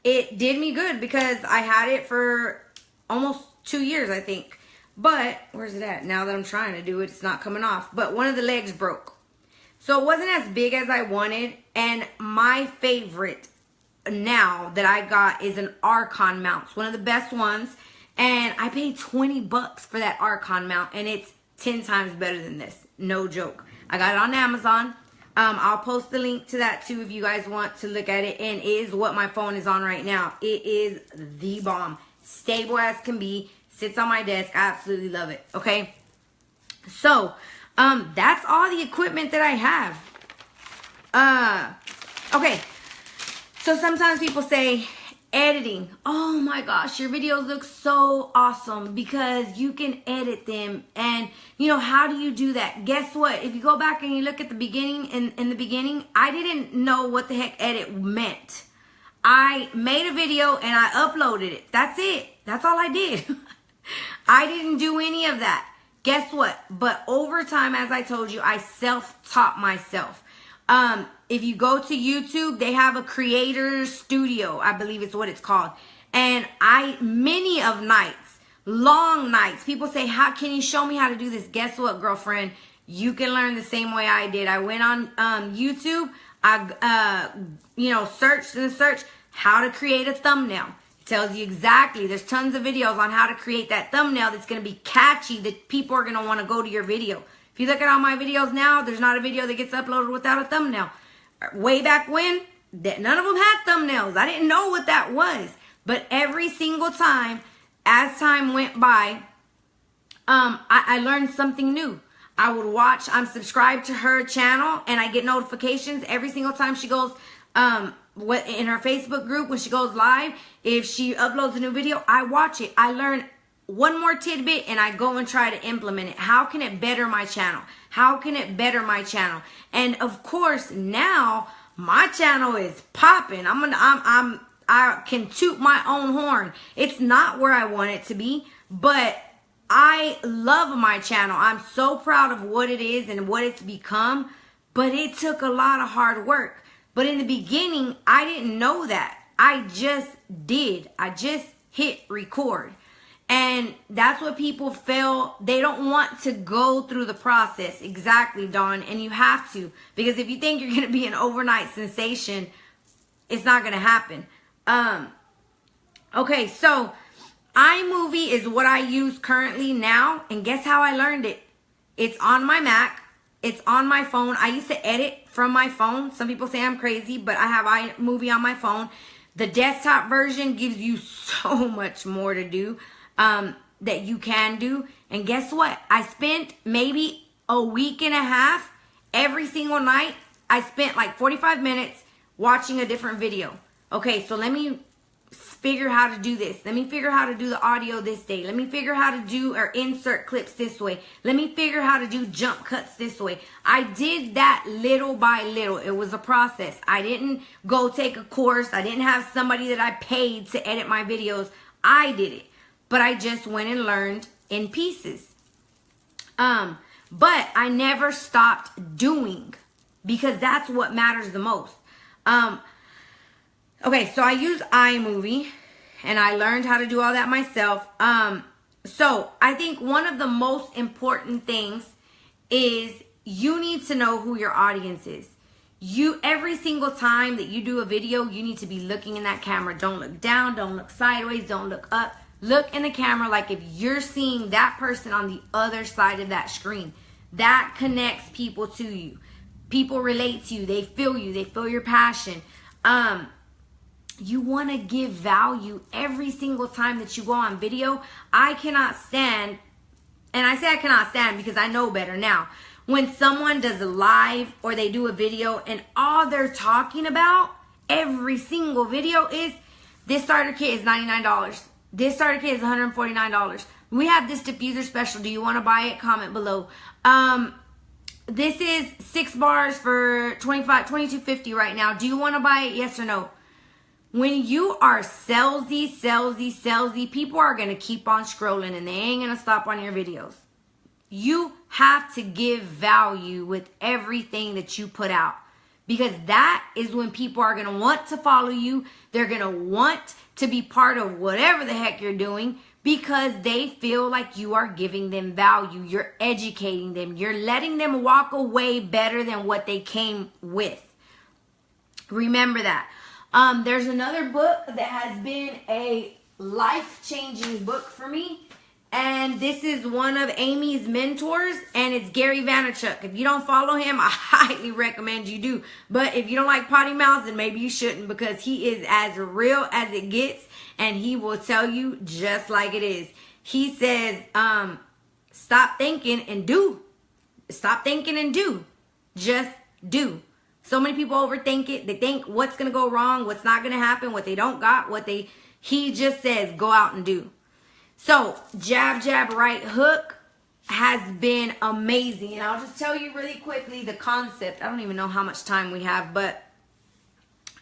it did me good because I had it for almost 2 years, I think. But where's it at? Now that I'm trying to do it, it's not coming off. But one of the legs broke, so it wasn't as big as I wanted. And my favorite now that I got is an Archon mount. It's one of the best ones, and I paid 20 bucks for that Archon mount, and it's 10 times better than this. No joke. I got it on Amazon. I'll post the link to that too if you guys want to look at it, and it is what my phone is on right now. It is the bomb. Stable as can be. Sits on my desk. I absolutely love it. Okay. So, that's all the equipment that I have. Okay. So sometimes people say, editing. Oh my gosh, your videos look so awesome because you can edit them. And, you know, how do you do that? Guess what? If you go back and you look at the beginning, in the beginning, I didn't know what the heck edit meant. I made a video and I uploaded it. That's it. That's all I did. I didn't do any of that. Guess what? But over time, as I told you, I self-taught myself. If you go to YouTube, they have a creator studio, I believe it's what it's called. And many of nights, long nights, people say, how can you show me how to do this? Guess what, girlfriend? You can learn the same way I did. I went on YouTube. I, searched and searched how to create a thumbnail. It tells you exactly. There's tons of videos on how to create that thumbnail that's going to be catchy, that people are going to want to go to your video. If you look at all my videos now, there's not a video that gets uploaded without a thumbnail. Way back when, none of them had thumbnails. I didn't know what that was. But every single time, as time went by, I learned something new. I would watch, I'm subscribed to her channel, and I get notifications every single time she goes, in her Facebook group, when she goes live. If she uploads a new video, I watch it. I learn one more tidbit and I go and try to implement it. How can it better my channel? How can it better my channel? And of course, now my channel is popping. I can toot my own horn. It's not where I want it to be, but I love my channel. I'm so proud of what it is and what it's become, but it took a lot of hard work. But in the beginning, I didn't know that. I just did. I just hit record. And that's what people feel. They don't want to go through the process. Exactly, Dawn. And you have to. Because if you think you're going to be an overnight sensation, it's not going to happen. Okay, so iMovie is what I use currently now. And guess how I learned it? It's on my Mac. It's on my phone. I used to edit from my phone. Some people say I'm crazy, but I have iMovie on my phone. The desktop version gives you so much more to do. That you can do. And guess what? I spent maybe a week and a half every single night. I spent like 45 minutes watching a different video. Okay, so let me figure how to do this. Let me figure how to do the audio this day. Let me figure how to do or insert clips this way. Let me figure how to do jump cuts this way. I did that little by little. It was a process. I didn't go take a course. I didn't have somebody that I paid to edit my videos. I did it. But I just went and learned in pieces. But I never stopped doing, because that's what matters the most. Okay, so I use iMovie, and I learned how to do all that myself. So I think one of the most important things is you need to know who your audience is. Every single time that you do a video, you need to be looking in that camera. Don't look down, don't look sideways, don't look up. Look in the camera like if you're seeing that person on the other side of that screen. That connects people to you. People relate to you. They feel you. They feel your passion. You want to give value every single time that you go on video. I cannot stand, and I say I cannot stand because I know better now, when someone does a live or they do a video and all they're talking about every single video is, this starter kit is $99. This starter kit is $149. We have this diffuser special. Do you want to buy it? Comment below. This is 6 bars for $22.50 right now. Do you want to buy it? Yes or no? When you are salesy, people are going to keep on scrolling and they ain't going to stop on your videos. You have to give value with everything that you put out, because that is when people are going to want to follow you. They're going to want to be part of whatever the heck you're doing, because they feel like you are giving them value. You're educating them. You're letting them walk away better than what they came with. Remember that. There's another book that has been a life-changing book for me. And this is one of Amy's mentors, and it's Gary Vaynerchuk. If you don't follow him, I highly recommend you do. But if you don't like potty mouths, then maybe you shouldn't, because he is as real as it gets, and he will tell you just like it is. He says, stop thinking and do. Stop thinking and do. Just do. So many people overthink it. They think what's going to go wrong, what's not going to happen, what they don't got, he just says, go out and do. So, jab, jab, right hook has been amazing. And I'll just tell you really quickly the concept. I don't even know how much time we have, but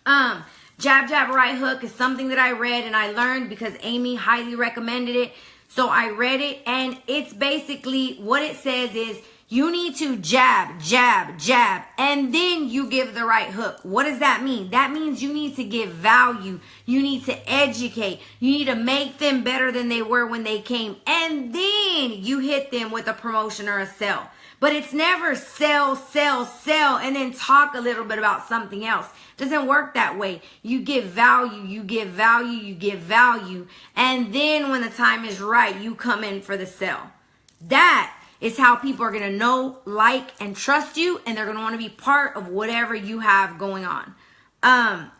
jab, jab, right hook is something that I read and I learned because Amy highly recommended it. So I read it, and it's basically what it says is you need to jab, jab, jab, and then you give the right hook. What does that mean? That means you need to give value. You need to educate. You need to make them better than they were when they came. And then you hit them with a promotion or a sell. But it's never sell, sell, sell, and then talk a little bit about something else. It doesn't work that way. You give value, you give value, you give value. And then when the time is right, you come in for the sell. That is how people are going to know, like, and trust you, and they're going to want to be part of whatever you have going on. I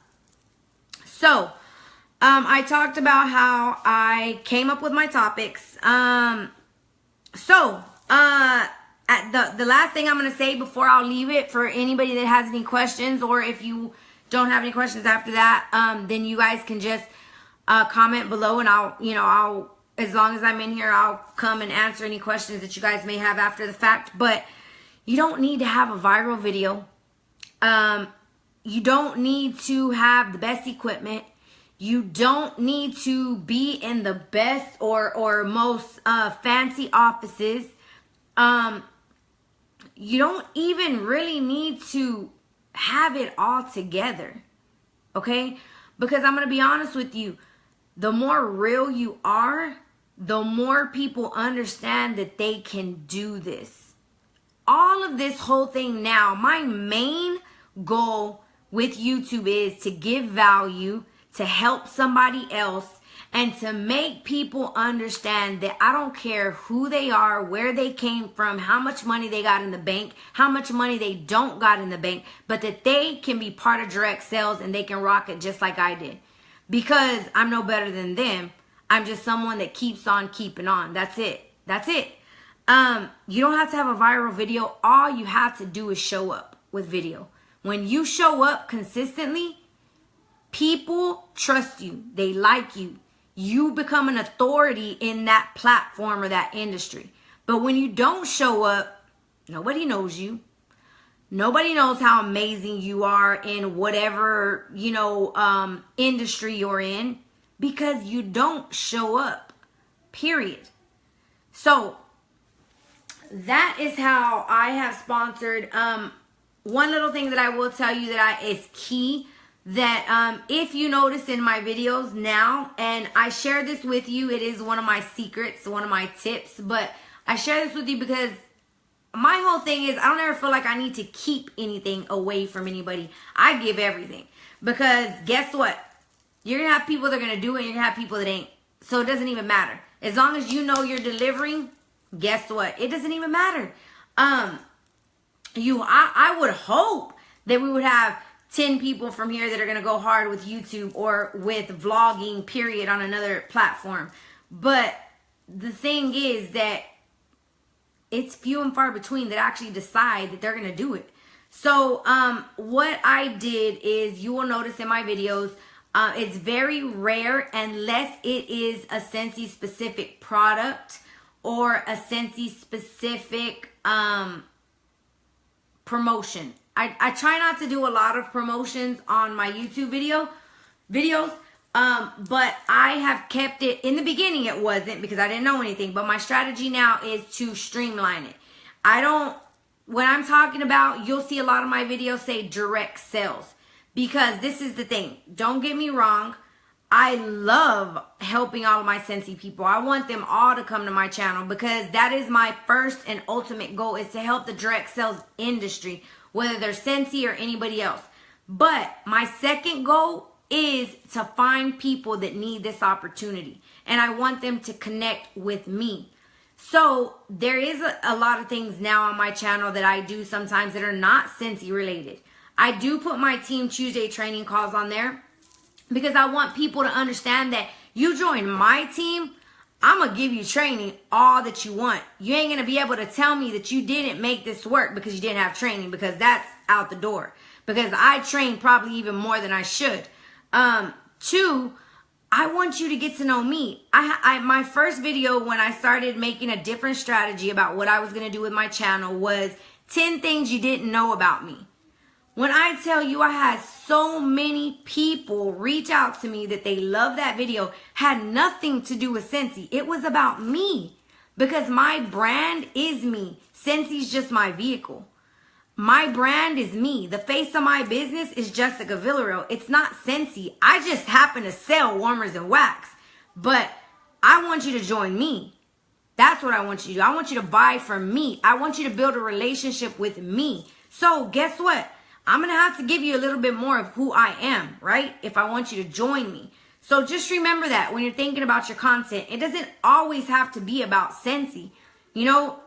talked about how I came up with my topics. The last thing I'm going to say before I'll leave it for anybody that has any questions, or if you don't have any questions after that, then you guys can just comment below, and I'll as long as I'm in here, I'll come and answer any questions that you guys may have after the fact. But you don't need to have a viral video. You don't need to have the best equipment. You don't need to be in the best or most fancy offices. You don't even really need to have it all together. Okay? Because I'm going to be honest with you. The more real you are, the more people understand that they can do this. All of this whole thing now, my main goal with YouTube is to give value, to help somebody else, and to make people understand that I don't care who they are, where they came from, how much money they got in the bank, how much money they don't got in the bank, but that they can be part of direct sales and they can rock it just like I did. Because I'm no better than them. I'm just someone that keeps on keeping on. That's it. That's it. You don't have to have a viral video. All you have to do is show up with video. When you show up consistently, people trust you. They like you. You become an authority in that platform or that industry. But when you don't show up, nobody knows you. Nobody knows how amazing you are in whatever, industry you're in, because you don't show up, period. So that is how I have sponsored. One little thing that I will tell you that is key, that if you notice in my videos now, and I share this with you, it is one of my secrets, one of my tips, but I share this with you because my whole thing is I don't ever feel like I need to keep anything away from anybody. I give everything. Because guess what? You're going to have people that are going to do it, and you're going to have people that ain't. So it doesn't even matter. As long as you know you're delivering, guess what? It doesn't even matter. I would hope that we would have 10 people from here that are going to go hard with YouTube or with vlogging, period, on another platform. But the thing is that it's few and far between that actually decide that they're going to do it. So what I did is, you will notice in my videos, it's very rare unless it is a Scentsy specific product or a Scentsy specific promotion. I try not to do a lot of promotions on my YouTube video videos. But I have kept it, in the beginning it wasn't because I didn't know anything, but my strategy now is to streamline it. When I'm talking about, you'll see a lot of my videos say direct sales, because this is the thing. Don't get me wrong. I love helping all of my Scentsy people. I want them all to come to my channel because that is my first and ultimate goal, is to help the direct sales industry, whether they're Scentsy or anybody else. But my second goal is to find people that need this opportunity, and I want them to connect with me. So there is a lot of things now on my channel that I do sometimes that are not Scentsy related. I do put my Team Tuesday training calls on there because I want people to understand that you join my team, I'm going to give you training all that you want. You ain't going to be able to tell me that you didn't make this work because you didn't have training, because that's out the door. Because I train probably even more than I should. Two, I want you to get to know me. My first video when I started making a different strategy about what I was going to do with my channel was 10 things you didn't know about me. When I tell you I had so many people reach out to me that they love that video, had nothing to do with Scentsy. It was about me, because my brand is me. Scentsy's just my vehicle. My brand is me. The face of my business is Jessica Villarreal. It's not Scentsy. I just happen to sell warmers and wax. But I want you to join me. That's what I want you to do. I want you to buy from me. I want you to build a relationship with me. So guess what? I'm going to have to give you a little bit more of who I am, right? If I want you to join me. So just remember that when you're thinking about your content, it doesn't always have to be about Scentsy. You know,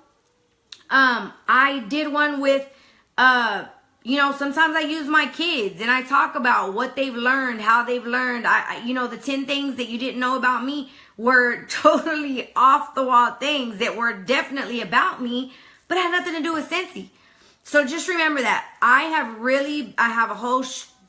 I did one with, you know, sometimes I use my kids and I talk about what they've learned, how they've learned. You know, the 10 things that you didn't know about me were totally off the wall things that were definitely about me, but had nothing to do with Scentsy. So just remember that. I have a whole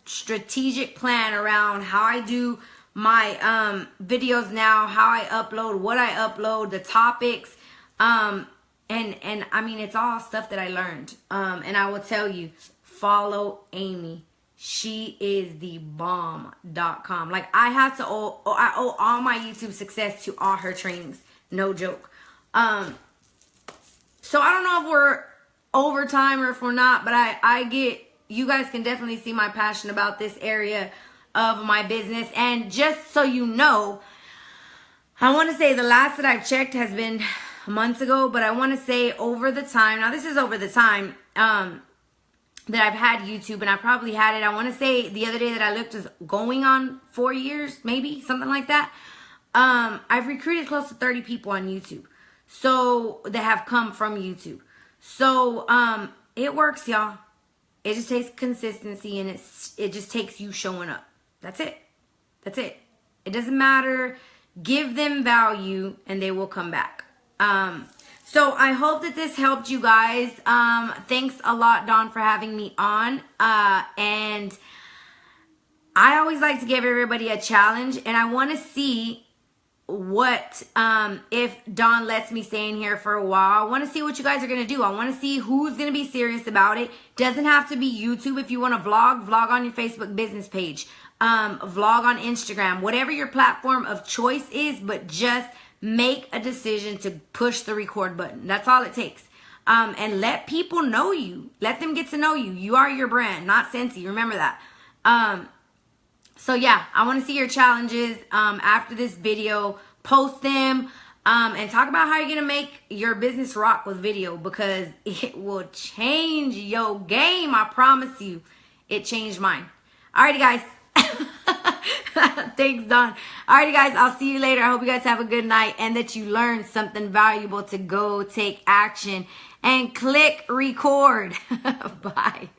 strategic plan around how I do my videos now, how I upload, what I upload, the topics. And I mean, it's all stuff that I learned. And I will tell you, follow Amy. She is the bomb.com. Like, I owe all my YouTube success to all her trainings. No joke. So I don't know if we're over time or if we're not, but you guys can definitely see my passion about this area of my business. And just so you know, I want to say the last that I've checked has been months ago, but I want to say over the time, now this is over the time that I've had YouTube, and I probably had it, I want to say the other day that I looked, is going on 4 years, maybe something like that. I've recruited close to 30 people on YouTube, so that have come from YouTube. So it works, y'all. It just takes consistency, and it just takes you showing up. That's it. That's it. It doesn't matter. Give them value and they will come back. So I hope that this helped you guys. Thanks a lot, Dawn, for having me on. And I always like to give everybody a challenge, and I want to see what, if Dawn lets me stay in here for a while. I want to see what you guys are going to do. I want to see who's going to be serious about it. Doesn't have to be YouTube. If you want to vlog on your Facebook business page, vlog on Instagram, whatever your platform of choice is, but just make a decision to push the record button. That's all it takes. And let people know you. Let them get to know you. You are your brand, not Scentsy. Remember that. So yeah, I want to see your challenges after this video. Post them and talk about how you're going to make your business rock with video, because it will change your game. I promise you. It changed mine. Alrighty, guys. Thanks, Dawn. Alrighty, guys. I'll see you later. I hope you guys have a good night and that you learned something valuable to go take action and click record. Bye.